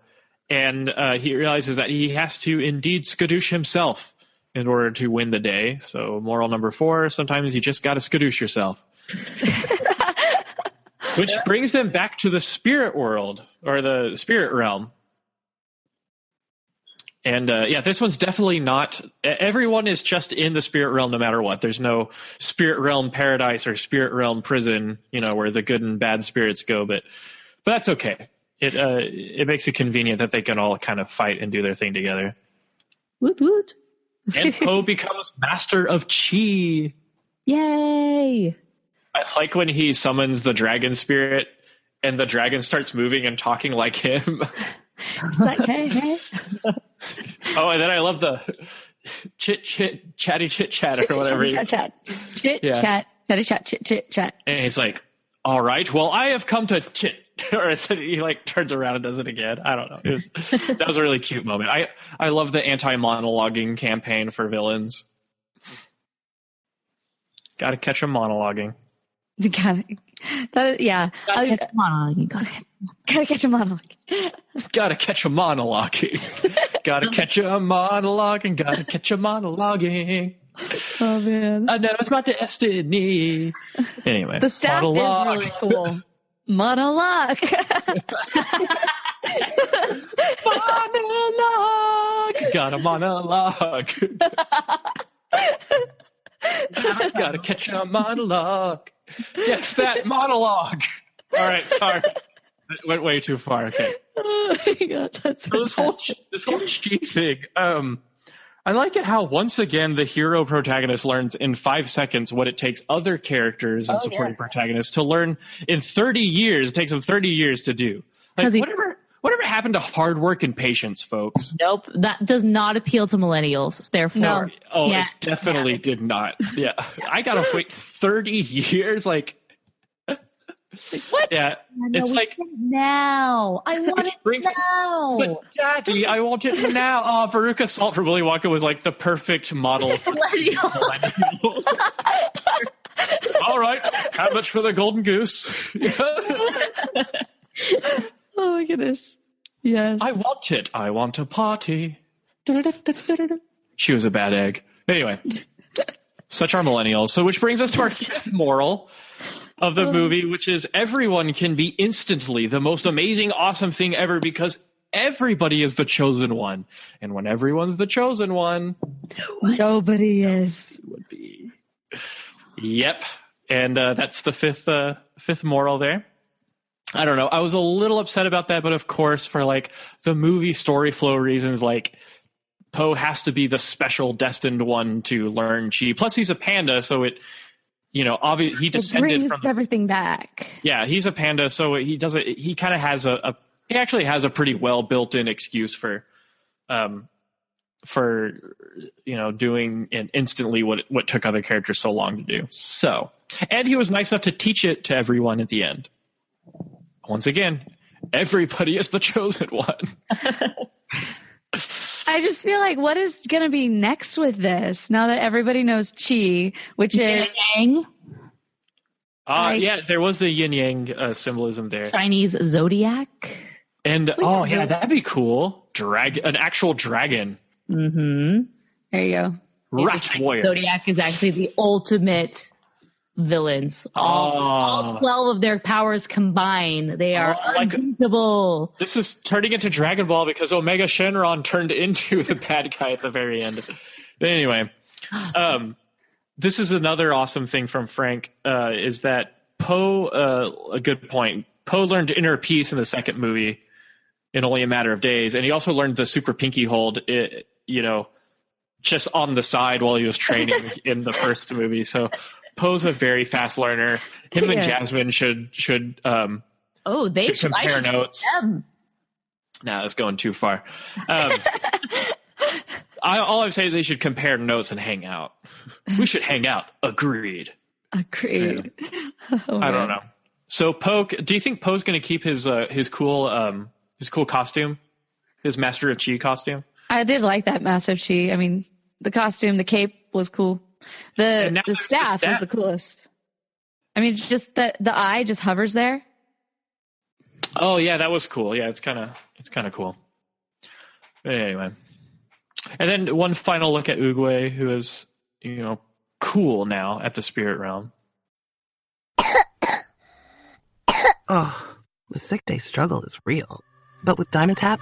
And he realizes that he has to indeed skadoosh himself in order to win the day. So moral number 4, sometimes you just got to skadoosh yourself. Which brings them back to the spirit world, or the spirit realm. And this one's definitely not. Everyone is just in the spirit realm no matter what. There's no spirit realm paradise or spirit realm prison, where the good and bad spirits go. But that's okay. It makes it convenient that they can all kind of fight and do their thing together. Woot woot. And Po becomes master of Chi. Yay! I like when he summons the dragon spirit and the dragon starts moving and talking like him. It's like, hey. Oh, and then I love the chatty chit chat or whatever. Chat. Chit chat. And he's like, all right, well, I have come to chit. Or he like turns around and does it again. I don't know. That was a really cute moment. I love the anti-monologuing campaign for villains. Gotta catch them monologuing. Gotta catch a monologue. Gotta catch a monologue. Gotta catch a monologuing. Gotta catch a monologuing. Gotta catch a monologuing. Oh man, I know it's about destiny. Anyway, the staff is really cool. Monologue. Monologue. Got a monologue. Gotta catch a monologue. Yes, that monologue. All right, sorry. It went way too far. Okay. Oh my God, that's so this whole Chi thing. I like it how once again the hero protagonist learns in 5 seconds what it takes other characters and supporting protagonists to learn in 30 years. It takes them 30 years to do. Like whatever happened to hard work and patience, folks? Nope, that does not appeal to millennials. Therefore, no. It definitely did not. Yeah, I gotta wait 30 years. Like what? Yeah, it's like now. I want it now. But Daddy, I want it now. Oh, Veruca Salt from Willy Wonka was like the perfect model for millennial. All right, how much for the golden goose? Oh my goodness. Yes. I want it. I want a party. She was a bad egg. Anyway, such are millennials. So which brings us to our fifth moral of the movie, which is everyone can be instantly the most amazing, awesome thing ever because everybody is the chosen one. And when everyone's the chosen one, nobody is. Would be. Yep. And that's the fifth moral there. I don't know. I was a little upset about that, but of course, for like the movie story flow reasons, like Po has to be the special destined one to learn Chi. Plus, he's a panda, so it, obviously he descended from everything back. Yeah, he's a panda, so he doesn't. He kind of has he actually has a pretty well built-in excuse for doing instantly what took other characters so long to do. So, and he was nice enough to teach it to everyone at the end. Once again, everybody is the chosen one. I just feel like what is going to be next with this now that everybody knows Chi, which is Yang. Yeah, there was the yin yang symbolism there. Chinese zodiac. And that'd be cool. An actual dragon. Mm-hmm. There you go. Rat warrior. Zodiac is actually the ultimate villains. All 12 of their powers combined, they are unbeatable. This was turning into Dragon Ball because Omega Shenron turned into the bad guy at the very end. But anyway, this is another awesome thing from Frank, is that Po, a good point, Po learned inner peace in the second movie in only a matter of days, and he also learned the super pinky hold, just on the side while he was training in the first movie. So Po's a very fast learner. Him and Jasmine should compare notes. Nah, that's going too far. All I'm saying is they should compare notes and hang out. We should hang out. Agreed. Agreed. Yeah. I don't know. So Po, do you think Po's going to keep his cool costume, his Master of Chi costume? I did like that Master of Chi. I mean, the costume, the cape was cool. The staff was the coolest. I mean, just the eye just hovers there. Oh yeah, that was cool. Yeah, it's kind of cool. But anyway, and then one final look at Oogway, who is cool now at the spirit realm. Oh, the sick day struggle is real. But with Diamond Tap,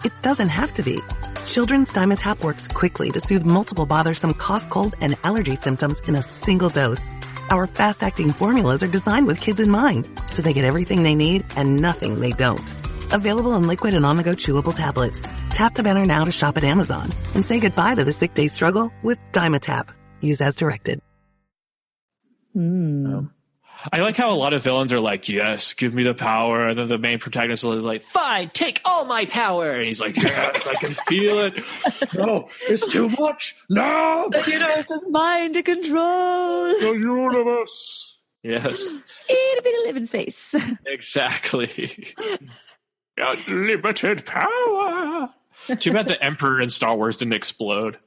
it doesn't have to be. Children's Diamond Tap works quickly to soothe multiple bothersome cough, cold, and allergy symptoms in a single dose. Our fast-acting formulas are designed with kids in mind, so they get everything they need and nothing they don't. Available in liquid and on-the-go chewable tablets. Tap the banner now to shop at Amazon and say goodbye to the sick day struggle with Dymatap. Use as directed. I like how a lot of villains are like, yes, give me the power. And then the main protagonist is like, fine, take all my power. And he's like, yes, I can feel it. No, it's too much. No. The universe is mine to control. The universe. Yes. It'll be the living space. Exactly. Unlimited power. Too bad the Emperor in Star Wars didn't explode.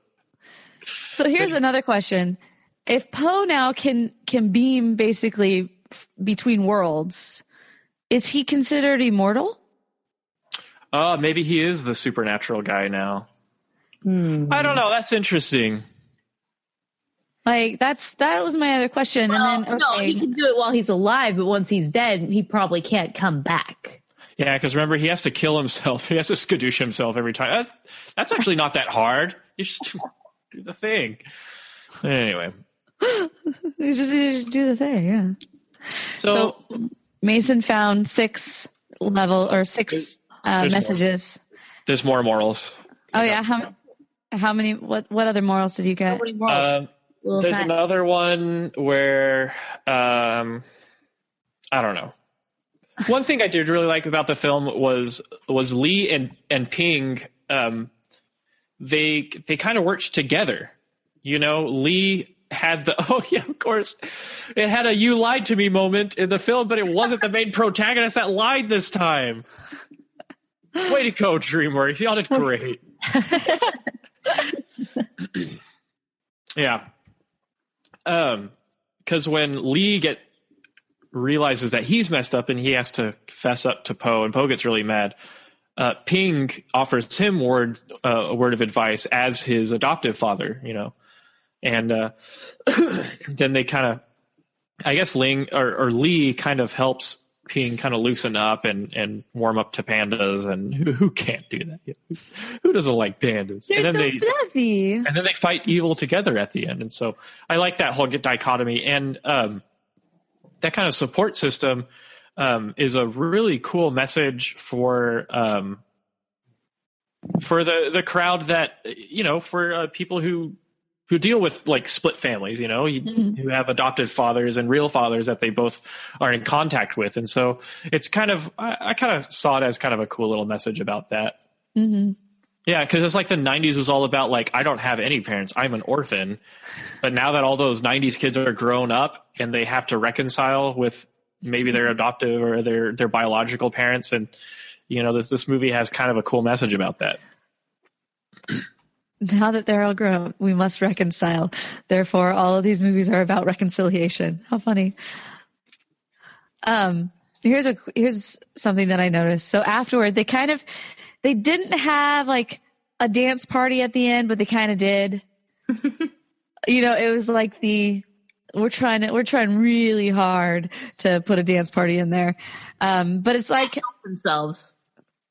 So here's another question. If Poe now can beam basically between worlds, is he considered immortal? Maybe he is the supernatural guy now. I don't know. That's interesting. Like that was my other question. Well, and then no, he can do it while he's alive, but once he's dead, he probably can't come back. Yeah, because remember, he has to kill himself. He has to skadoosh himself every time. That's actually not that hard. You just do the thing. Anyway. You just do the thing, yeah. So Mason found 6 messages. There's more morals. Oh yeah, how many? What other morals did you get? There's another one where I don't know. One thing I did really like about the film was Lee and Ping. They kind of worked together. You know, Lee had of course, it had a "you lied to me" moment in the film, but it wasn't the main protagonist that lied this time. Way to go, DreamWorks! Y'all did great. Yeah. Because when Lee realizes that he's messed up and he has to fess up to Poe, and Poe gets really mad, Ping offers him a word of advice as his adoptive father, you know. And then they kind of, I guess Lee kind of helps Ping kind of loosen up and warm up to pandas. And who can't do that? Who doesn't like pandas? They're fluffy. And then they fight evil together at the end. And so I like that whole dichotomy. And that kind of support system is a really cool message for the crowd that, you know, for people who deal with like split families, you know, who have adopted fathers and real fathers that they both are in contact with. And so it's kind of, I kind of saw it as kind of a cool little message about that. Mm-hmm. Yeah. Cause it's like the 90s was all about like, I don't have any parents. I'm an orphan. But now that all those 90s kids are grown up and they have to reconcile with maybe their adoptive or their biological parents. And, you know, this movie has kind of a cool message about that. Now that they're all grown, we must reconcile. Therefore, all of these movies are about reconciliation. How funny. Here's something that I noticed. So afterward, they didn't have like a dance party at the end, but they kind of did. You know, it was like we're trying really hard to put a dance party in there. But it's like help themselves.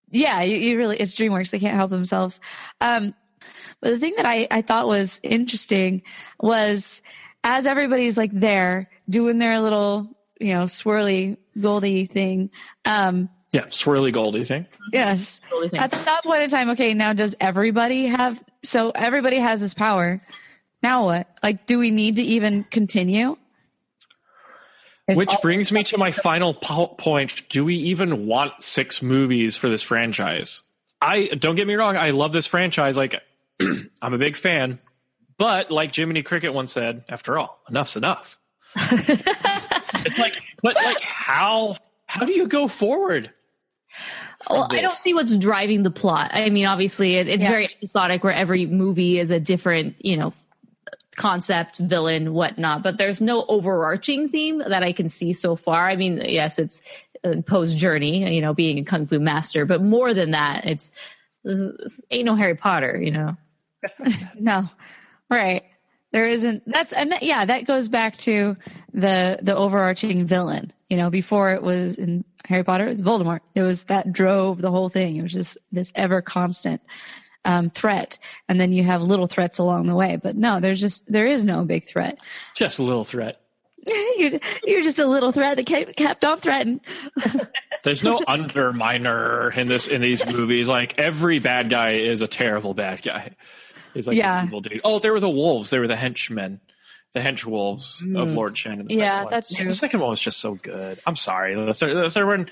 Yeah, you really, it's DreamWorks. They can't help themselves. But the thing that I thought was interesting was as everybody's like there doing their little, you know, swirly Goldie thing. Swirly Goldie thing. Yes. Thing. At that point in time, okay, now does everybody have, so everybody has this power. Now what? Like, do we need to even continue? Which brings me to my final point. Do we even want 6 movies for this franchise? Don't get me wrong. I love this franchise. Like, I'm a big fan, but like Jiminy Cricket once said, after all, enough's enough. It's like, but like, how do you go forward? Well, I don't see what's driving the plot. I mean, obviously it's very episodic where every movie is a different, you know, concept, villain, whatnot, but there's no overarching theme that I can see so far. I mean, yes, it's Poe's journey, you know, being a Kung Fu master, but more than that, this ain't no Harry Potter, you know. No, right. There isn't. That goes back to the overarching villain. You know, before it was in Harry Potter, it was Voldemort. It was that drove the whole thing. It was just this ever constant threat, and then you have little threats along the way. But no, there is no big threat. Just a little threat. You're just a little threat that kept on threatening. There's no underminer in these movies. Like, every bad guy is a terrible bad guy. He's like this evil dude. Oh, they were the wolves. They were the henchmen. The hench wolves of Lord Shen. In the second one. That's true. The second one was just so good. I'm sorry. The third one,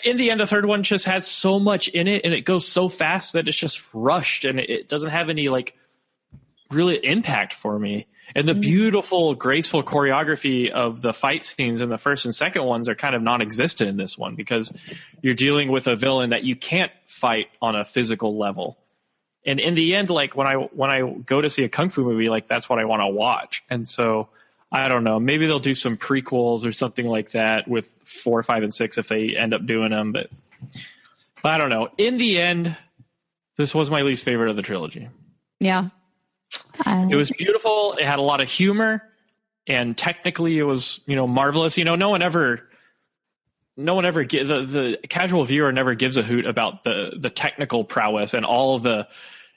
in the end, the third one just has so much in it, and it goes so fast that it's just rushed, and it doesn't have any like really impact for me. And the beautiful, graceful choreography of the fight scenes in the first and second ones are kind of non-existent in this one, because you're dealing with a villain that you can't fight on a physical level. And in the end, like when I go to see a kung fu movie, like that's what I want to watch. And so I don't know, maybe they'll do some prequels or something like that with 4, 5, and 6 if they end up doing them. But I don't know. In the end, this was my least favorite of the trilogy. Yeah. It was beautiful. It had a lot of humor, and technically it was, marvelous. No one ever the casual viewer never gives a hoot about the technical prowess and all the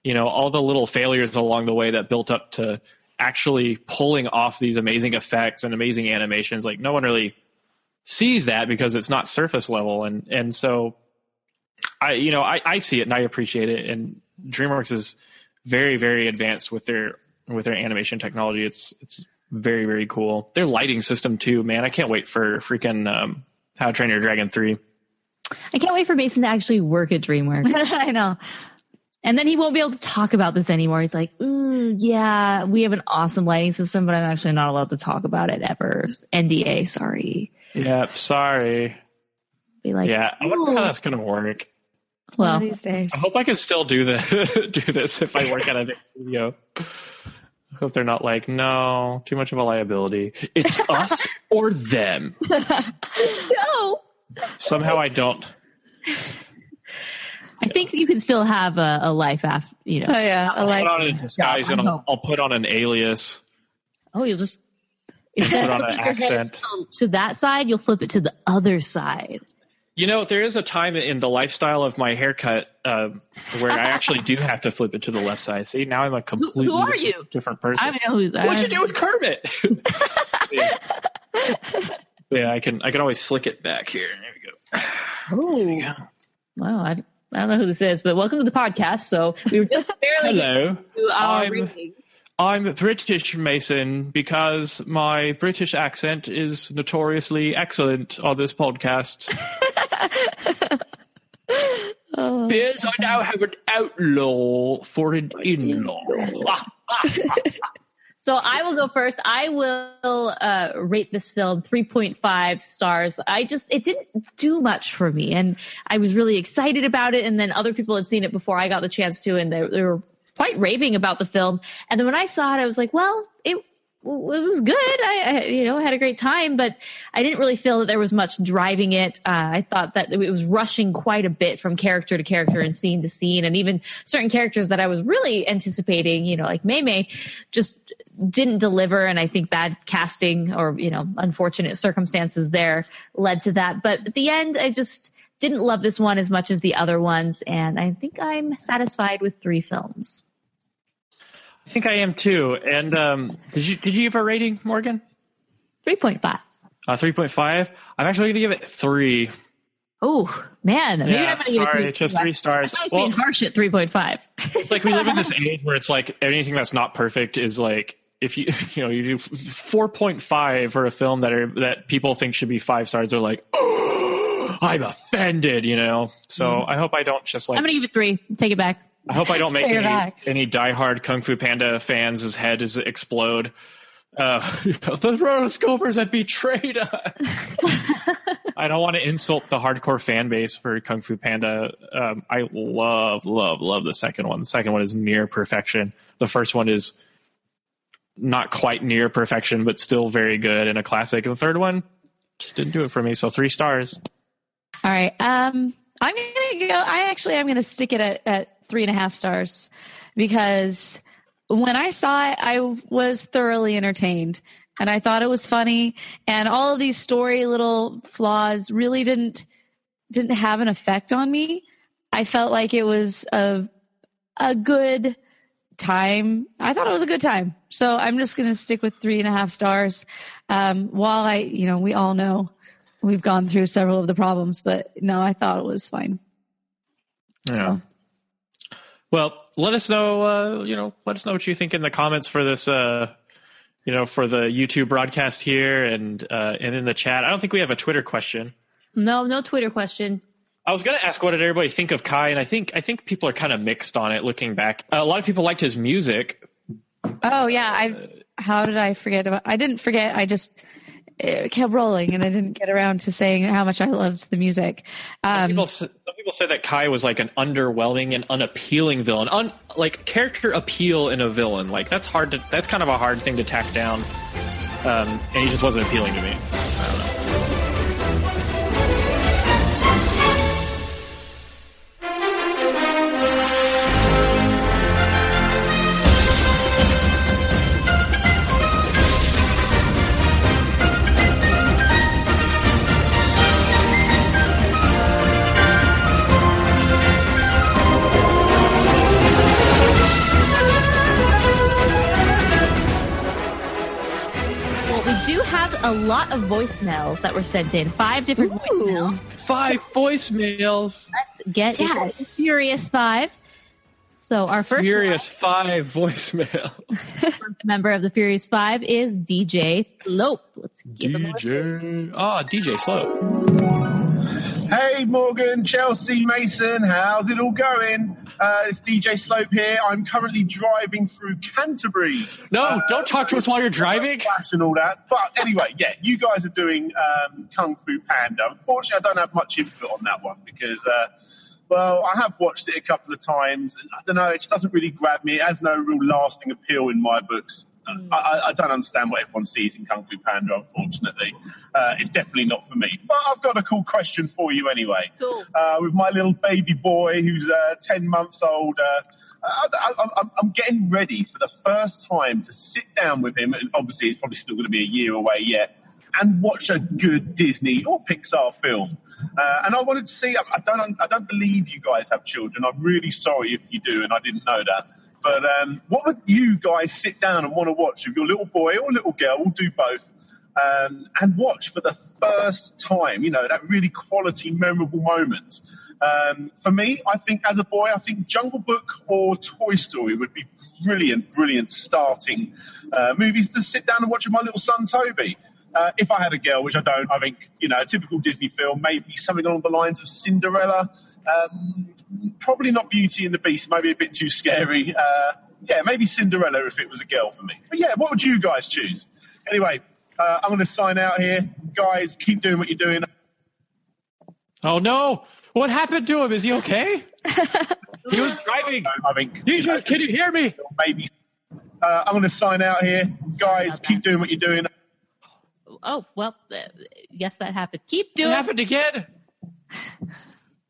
little failures along the way that built up to actually pulling off these amazing effects and amazing animations. Like, no one really sees that because it's not surface level. And so I see it and I appreciate it. And DreamWorks is very, very advanced with their animation technology. It's very, very cool. Their lighting system too, man. I can't wait for freaking, How to Train Your Dragon 3. I can't wait for Mason to actually work at DreamWorks. I know. And then he won't be able to talk about this anymore. He's like, yeah, we have an awesome lighting system, but I'm actually not allowed to talk about it ever. NDA, sorry. Yep, sorry. Be like, yeah, I wonder how that's going to work. Well, these days. I hope I can still do this if I work at a big studio. I hope they're not like, no, too much of a liability. It's us or them. No. Somehow I don't. I think you can still have a life after, Oh, yeah. I'll put on a disguise and I'll put on an alias. Oh, you'll just put on an accent. To that side, you'll flip it to the other side. There is a time in the lifestyle of my haircut where I actually do have to flip it to the left side. See, now I'm a completely different person. I don't know who that is. What'd you do with Kermit? Yeah, I can always slick it back here. There we go. Oh, wow. I don't know who this is, but welcome to the podcast. So we were just barely to our readings. I'm British, Mason, because my British accent is notoriously excellent on this podcast. Because I now have an outlaw for an in-law. So I will go first. I will rate this film 3.5 stars. It didn't do much for me, and I was really excited about it. And then other people had seen it before I got the chance to, and they were quite raving about the film. And then when I saw it, I was like, well, it was good. I had a great time, but I didn't really feel that there was much driving it. I thought that it was rushing quite a bit from character to character and scene to scene, and even certain characters that I was really anticipating, like Mei Mei, just didn't deliver. And I think bad casting or, unfortunate circumstances there led to that. But at the end, I just didn't love this one as much as the other ones. And I think I'm satisfied with 3 films. I think I am too. And did you give a rating, Morgan? 3.5. 3.5. I'm actually going to give it 3. Oh man, maybe I'm going to give it 3. It's just 3 stars. I being harsh at 3.5. It's like we live in this age where it's like anything that's not perfect is like, if you do 4.5 for a film that people think should be 5 stars, they're like, oh, I'm offended, So I hope I don't just like. I'm going to give it 3. Take it back. I hope I don't make any diehard Kung Fu Panda fans' heads explode. The Rotoscopers that betrayed us. I don't want to insult the hardcore fan base for Kung Fu Panda. I love the second one. The second one is near perfection. The first one is not quite near perfection, but still very good and a classic. And the third one just didn't do it for me. So 3 stars. All right. I'm going to stick it at 3.5 stars because when I saw it, I was thoroughly entertained and I thought it was funny, and all of these story little flaws really didn't have an effect on me. I felt like it was a good time, I thought it was a good time. So I'm just going to stick with 3.5 stars. While we all know we've gone through several of the problems, but no, I thought it was fine. Yeah. So. Well, let us know, let us know what you think in the comments for this, for the YouTube broadcast here and in the chat. I don't think we have a Twitter question. No Twitter question. I was going to ask what did everybody think of Kai, and I think people are kind of mixed on it looking back. A lot of people liked his music. Oh yeah, how did I forget about? I didn't forget. I just kept rolling, and I didn't get around to saying how much I loved the music. Some people say that Kai was like an underwhelming and unappealing villain. Like character appeal in a villain, like that's kind of a hard thing to tack down. And he just wasn't appealing to me. I don't know. A lot of voicemails that were sent in. 5 different voicemails. 5 voicemails. Let's get Furious 5. So our first Furious 5 voicemail. First member of the Furious 5 is DJ Slope. Let's give him a listen. DJ Slope. Hey Morgan, Chelsea, Mason, how's it all going? It's DJ Slope here. I'm currently driving through Canterbury. No, don't talk to us while you're driving. And all that. But anyway, yeah, you guys are doing Kung Fu Panda. Unfortunately, I don't have much input on that one because, I have watched it a couple of times. And I don't know, it just doesn't really grab me. It has no real lasting appeal in my books. I don't understand what everyone sees in Kung Fu Panda, unfortunately. It's definitely not for me. But I've got a cool question for you anyway. Cool. With my little baby boy who's 10 months old, I'm getting ready for the first time to sit down with him, and obviously it's probably still going to be a year away yet, and watch a good Disney or Pixar film. And I wanted to see, I don't believe you guys have children. I'm really sorry if you do, and I didn't know that. But what would you guys sit down and want to watch with your little boy or little girl? We'll do both. And watch for the first time, that really quality, memorable moment. For me, I think as a boy, I think Jungle Book or Toy Story would be brilliant starting movies to sit down and watch with my little son, Toby. If I had a girl, which I don't, I think, a typical Disney film, maybe something along the lines of Cinderella. Probably not Beauty and the Beast, maybe a bit too scary. Maybe Cinderella if it was a girl for me. But yeah, what would you guys choose? Anyway, I'm going to sign out here. Guys, keep doing what you're doing. Oh, no. What happened to him? Is he okay? He was driving. I think. DJ, can you hear me? Maybe. I'm going to sign out here. Guys, keep doing what you're doing. Oh, well, yes, that happened. Keep doing it. It happened again.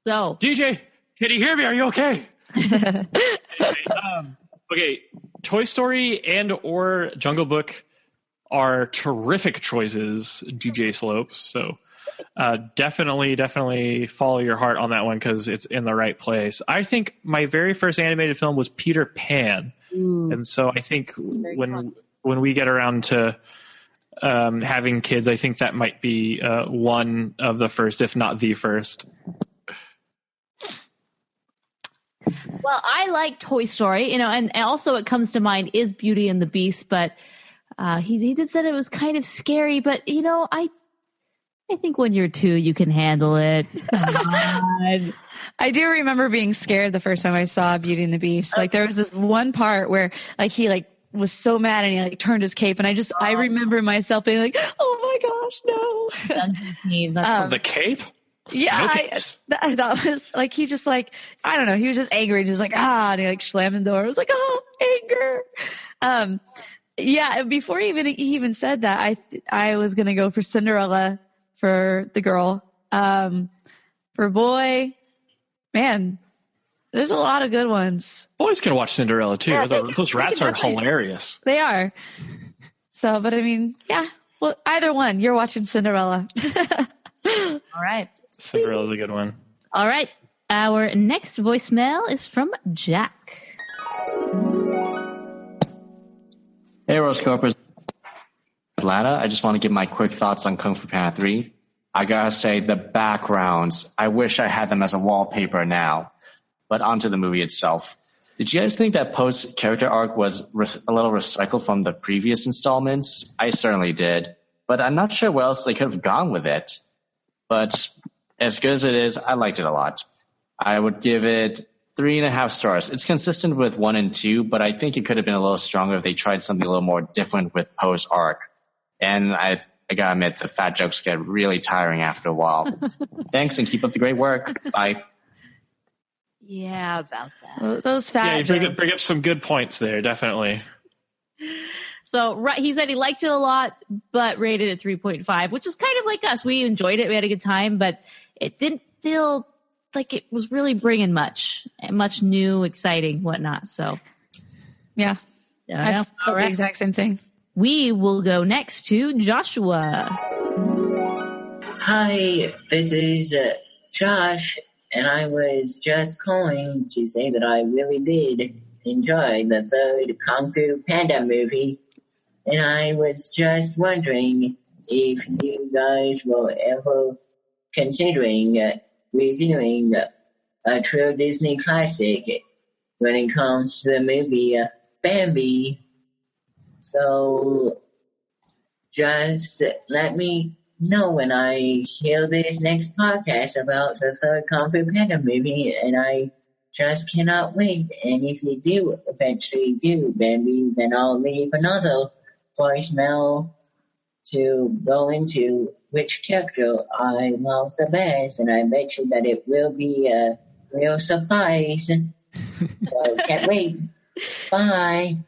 So. DJ, can you hear me? Are you okay? Okay, Toy Story and or Jungle Book are terrific choices, DJ Slopes. So definitely follow your heart on that one because it's in the right place. I think my very first animated film was Peter Pan. Ooh. And so I think when we get around to having kids, I think that might be one of the first, if not the first. Well, I like Toy Story, and also what comes to mind is Beauty and the Beast, but he did say it was kind of scary, but I think when you're 2, you can handle it. I do remember being scared the first time I saw Beauty and the Beast. Like there was this one part where he was so mad and he turned his cape, and I remember myself being like, oh my gosh, no. The cape? Yeah, that was he just I don't know, he was just angry, just and he slammed the door. I was like, oh, anger. Yeah, before he even said that, I was gonna go for Cinderella for the girl. For boy, man, there's a lot of good ones. Boys can watch Cinderella too. Yeah, those rats are hilarious. They are. So, but I mean, yeah. Well, either one. You're watching Cinderella. All right. Cinderella's a good one. All right. Our next voicemail is from Jack. Rotoscopers Atlanta. I just want to give my quick thoughts on Kung Fu Panda 3. I gotta say, the backgrounds, I wish I had them as a wallpaper now. But onto the movie itself. Did you guys think that Poe's character arc was a little recycled from the previous installments? I certainly did. But I'm not sure where else they could have gone with it. But as good as it is, I liked it a lot. I would give it 3.5 stars. It's consistent with 1 and 2, but I think it could have been a little stronger if they tried something a little more different with Poe's arc. And I gotta admit, the fat jokes get really tiring after a while. Thanks, and keep up the great work. Bye. Yeah, about that. Those fat jokes. Yeah, you bring up some good points there, definitely. So he said he liked it a lot, but rated it 3.5, which is kind of like us. We enjoyed it. We had a good time, but it didn't feel like it was really bringing much new, exciting, whatnot. So, yeah. I felt the exact same thing. We will go next to Joshua. Hi, this is Josh, and I was just calling to say that I really did enjoy the third Kung Fu Panda movie, and I was just wondering if you guys were ever considering reviewing a true Disney classic when it comes to the movie Bambi. So just let me know when I hear this next podcast about the third Kung Fu Panda movie, and I just cannot wait. And if you do eventually do Bambi, then I'll leave another voicemail to go into which character I love the best, and I bet you that it will be a real surprise. So can't wait. Bye.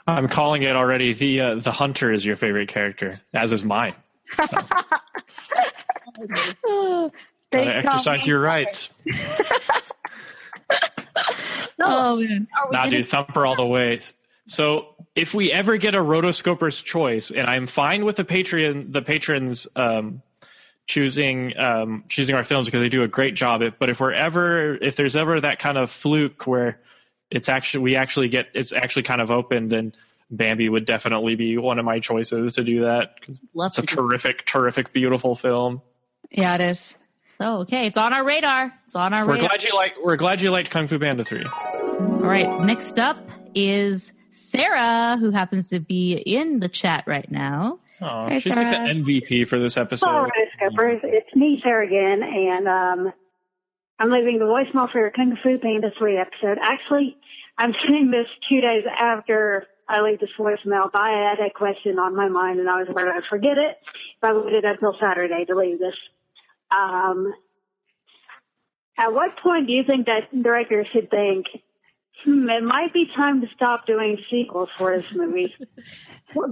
I'm calling it already. The hunter is your favorite character, as is mine. Gotta exercise your rights. Man. Nah, dude, Thumper all the way. So if we ever get a Rotoscopers choice, and I'm fine with the patrons choosing our films because they do a great job. But if there's ever that kind of fluke where it's actually kind of open, then Bambi would definitely be one of my choices to do that. It's a terrific, beautiful film. Yeah, it is. So okay, it's on our radar. We're glad you liked Kung Fu Panda 3. All right, next up is Sarah, who happens to be in the chat right now. Oh, hey, she's Sarah. Like the MVP for this episode. Hello, Rotoscopers. It's me, Sarah again, and I'm leaving the voicemail for your Kung Fu Panda 3 episode. Actually, I'm sending this 2 days after I leave this voicemail, but I had a question on my mind, and I was worried I'd forget it if I waited until Saturday to leave this. At what point do you think that director should think, it might be time to stop doing sequels for this movie?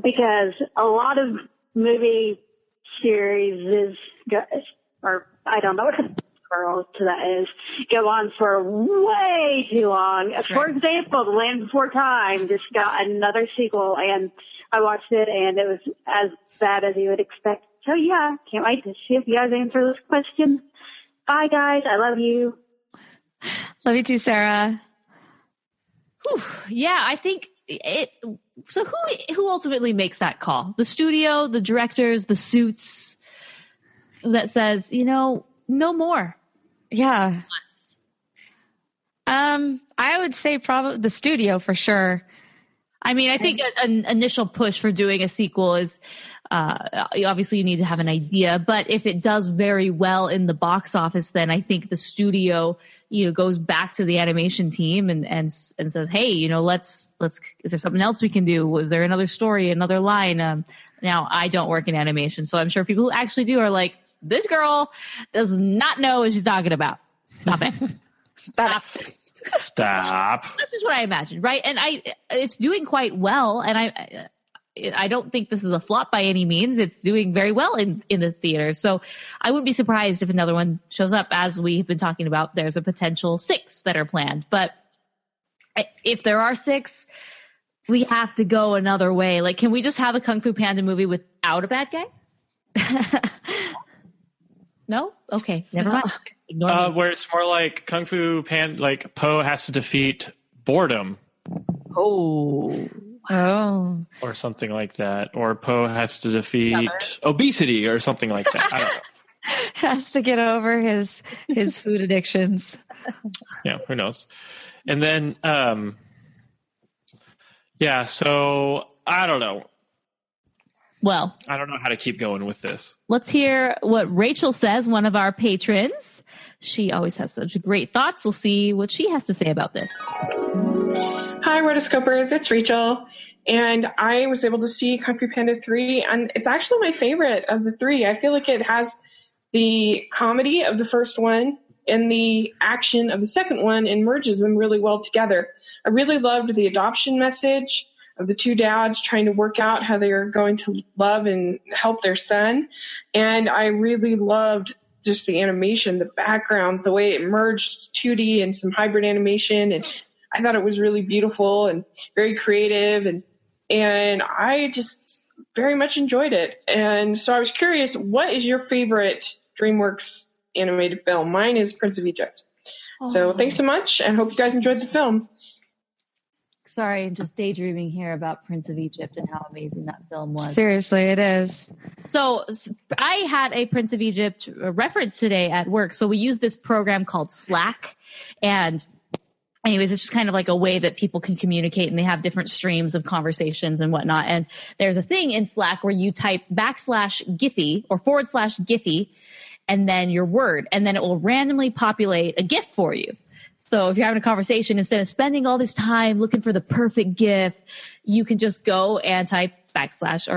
Because a lot of movie series or I don't know what the girl to that is, go on for way too long. Right. For example, The Land Before Time just got another sequel, and I watched it, and it was as bad as you would expect. So yeah, can't wait to see if you guys answer this question. Bye, guys. I love you. Love you too, Sarah. Whew. Yeah, I think it. So who ultimately makes that call? The studio, the directors, the suits that says, no more. Yeah. I would say probably the studio for sure. I mean, I think an initial push for doing a sequel is obviously you need to have an idea, but if it does very well in the box office, then I think the studio, goes back to the animation team and says, hey, let's is there something else we can do? Was there another story, another line? Now I don't work in animation, so I'm sure people who actually do are like, this girl does not know what she's talking about. Stop it. Stop. That's just what I imagined, right? And it's doing quite well, and I don't think this is a flop by any means. It's doing very well in the theater. So I wouldn't be surprised if another one shows up. As we've been talking about, there's a potential 6 that are planned. But if there are 6, we have to go another way. Like, can we just have a Kung Fu Panda movie without a bad guy? No? Okay, never mind. Ignore me. Where it's more like Kung Fu Panda, like Po has to defeat boredom. Oh, Oh. Or something like that. Or Poe has to defeat obesity or something like that. I don't know. Has to get over his food addictions. Yeah, who knows? And then, so I don't know. Well, I don't know how to keep going with this. Let's hear what Rachel says, one of our patrons. She always has such great thoughts. We'll see what she has to say about this. Hi, Rotoscopers. It's Rachel. And I was able to see Kung Fu Panda 3, and it's actually my favorite of the three. I feel like it has the comedy of the first one and the action of the second one and merges them really well together. I really loved the adoption message of the two dads trying to work out how they are going to love and help their son. And I really loved just the animation, the backgrounds, the way it merged 2D and some hybrid animation. And I thought it was really beautiful and very creative. And I just very much enjoyed it. And so I was curious, what is your favorite DreamWorks animated film? Mine is Prince of Egypt. So thanks so much, and hope you guys enjoyed the film. Sorry, I'm just daydreaming here about Prince of Egypt and how amazing that film was. Seriously, it is. So I had a Prince of Egypt reference today at work. So we use this program called Slack. And anyways, it's just kind of like a way that people can communicate, and they have different streams of conversations and whatnot. And there's a thing in Slack where you type \Giphy or /Giphy and then your word, and then it will randomly populate a GIF for you. So if you're having a conversation, instead of spending all this time looking for the perfect GIF, you can just go and type / or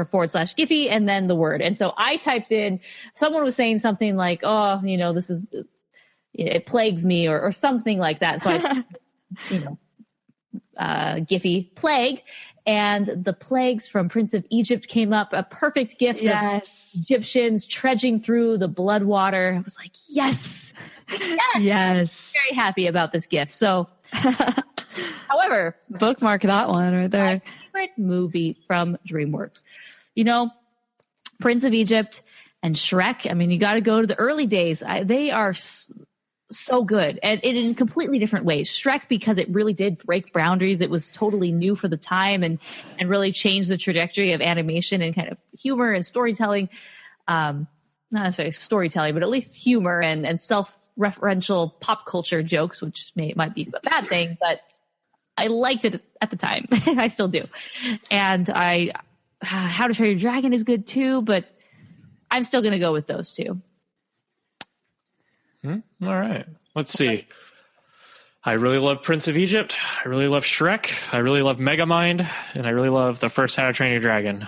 /Giphy and then the word. And so I typed in, someone was saying something like, this is, it plagues me or something like that. So I, Giphy plague, and the plagues from Prince of Egypt came up, a perfect GIF of Egyptians trudging through the blood water. I was like, yes. Yes. Very happy about this GIF. So, however, bookmark that one right there. My favorite movie from DreamWorks. Prince of Egypt and Shrek. I mean, you got to go to the early days. They are so good, and in completely different ways. Shrek, because it really did break boundaries. It was totally new for the time and really changed the trajectory of animation and kind of humor and storytelling. Not necessarily storytelling, but at least humor and self-referential pop culture jokes, which might be a bad thing, but I liked it at the time. I still do. And How to Train Your Dragon is good too, but I'm still going to go with those two. All right. Let's see. I really love Prince of Egypt. I really love Shrek. I really love Megamind. And I really love the first How to Train Your Dragon.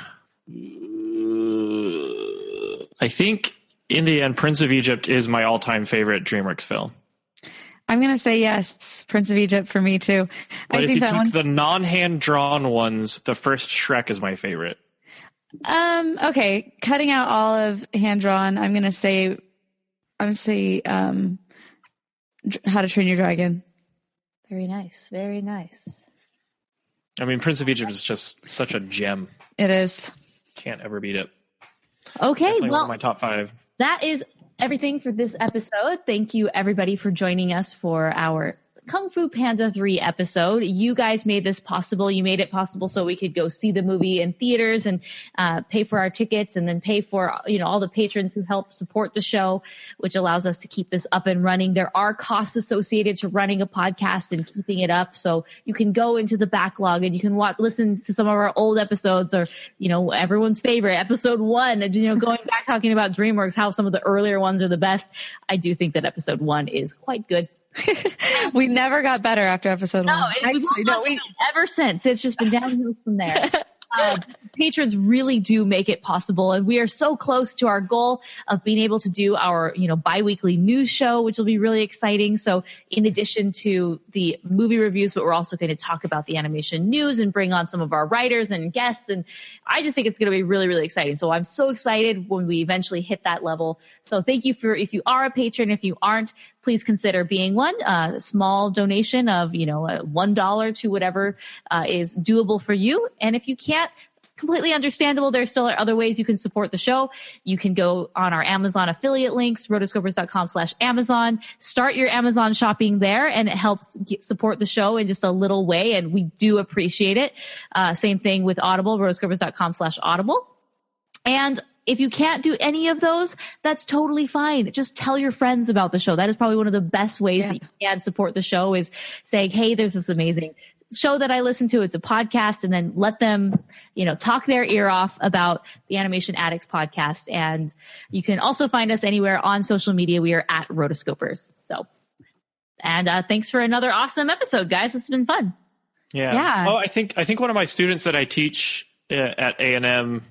I think, in the end, Prince of Egypt is my all-time favorite DreamWorks film. I'm going to say yes, Prince of Egypt for me too. But if you took the non-hand-drawn ones, the first Shrek is my favorite. Okay. Cutting out all of hand-drawn, I'm going to say How to Train Your Dragon. Very nice. Very nice. I mean, Prince of Egypt is just such a gem. It is. Can't ever beat it. Okay, Definitely one of my top 5. That is everything for this episode. Thank you, everybody, for joining us for our Kung Fu Panda 3 episode. You guys made this possible. You made it possible so we could go see the movie in theaters and pay for our tickets, and then pay for all the patrons who help support the show, which allows us to keep this up and running. There are costs associated to running a podcast and keeping it up, so you can go into the backlog and you can listen to some of our old episodes, or everyone's favorite episode 1, and going back talking about DreamWorks, how some of the earlier ones are the best. I do think that episode 1 is quite good. We never got better after episode 1. Ever since. It's just been downhill from there. Patrons really do make it possible, and we are so close to our goal of being able to do our bi-weekly news show, which will be really exciting. So in addition to the movie reviews, but we're also going to talk about the animation news and bring on some of our writers and guests, and I just think it's going to be really, really exciting. So I'm so excited when we eventually hit that level. So thank you if you are a patron. If you aren't, please consider being one. A small donation of $1 to whatever is doable for you. And if you can't, completely understandable. There still are other ways you can support the show. You can go on our Amazon affiliate links, rotoscopers.com/Amazon. Start your Amazon shopping there, and it helps support the show in just a little way, and we do appreciate it. Same thing with Audible, rotoscopers.com/Audible. And if you can't do any of those, that's totally fine. Just tell your friends about the show. That is probably one of the best ways that you can support the show, is saying, hey, there's this amazing show that I listen to. It's a podcast, and then let them, talk their ear off about the Animation Addicts podcast. And you can also find us anywhere on social media. We are at Rotoscopers. So, and thanks for another awesome episode, guys. It's been fun. Yeah. Oh, I think one of my students that I teach at A&M,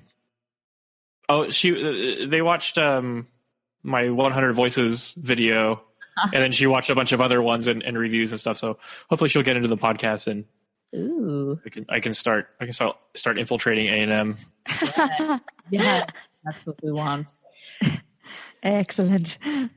they watched my 100 Voices video, and then she watched a bunch of other ones and reviews and stuff. So hopefully she'll get into the podcast, and I can start infiltrating A&M. Yeah, that's what we want. Excellent. You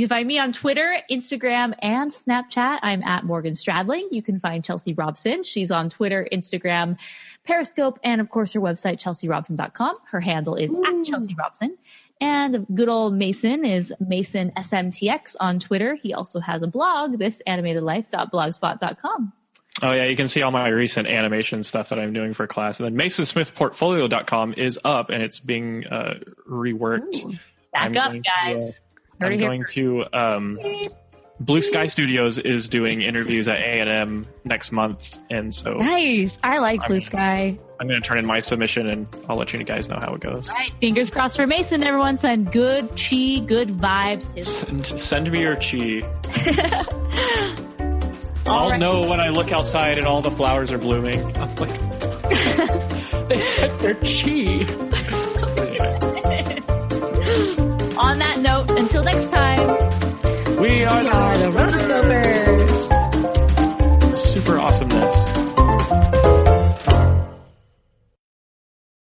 can find me on Twitter, Instagram, and Snapchat. I'm at Morgan Stradling. You can find Chelsea Robson. She's on Twitter, Instagram, Periscope, and of course her website, chelsearobson.com. Her handle is at Chelsea Robson. And good old Mason is Mason SMTX on Twitter. He also has a blog, thisanimatedlife.blogspot.com. Oh yeah, you can see all my recent animation stuff that I'm doing for class. And then masonsmithportfolio.com is up, and it's being reworked. Ooh, back up, guys. I'm going to Blue Sky Studios is doing interviews at A&M next month, and so nice. I like Blue Sky. I'm going to turn in my submission, and I'll let you guys know how it goes. All right, fingers crossed for Mason. Everyone, send good chi, good vibes. Send me your chi. I'll know when I look outside and all the flowers are blooming. I'm like, they sent their chi. On that note, until next time.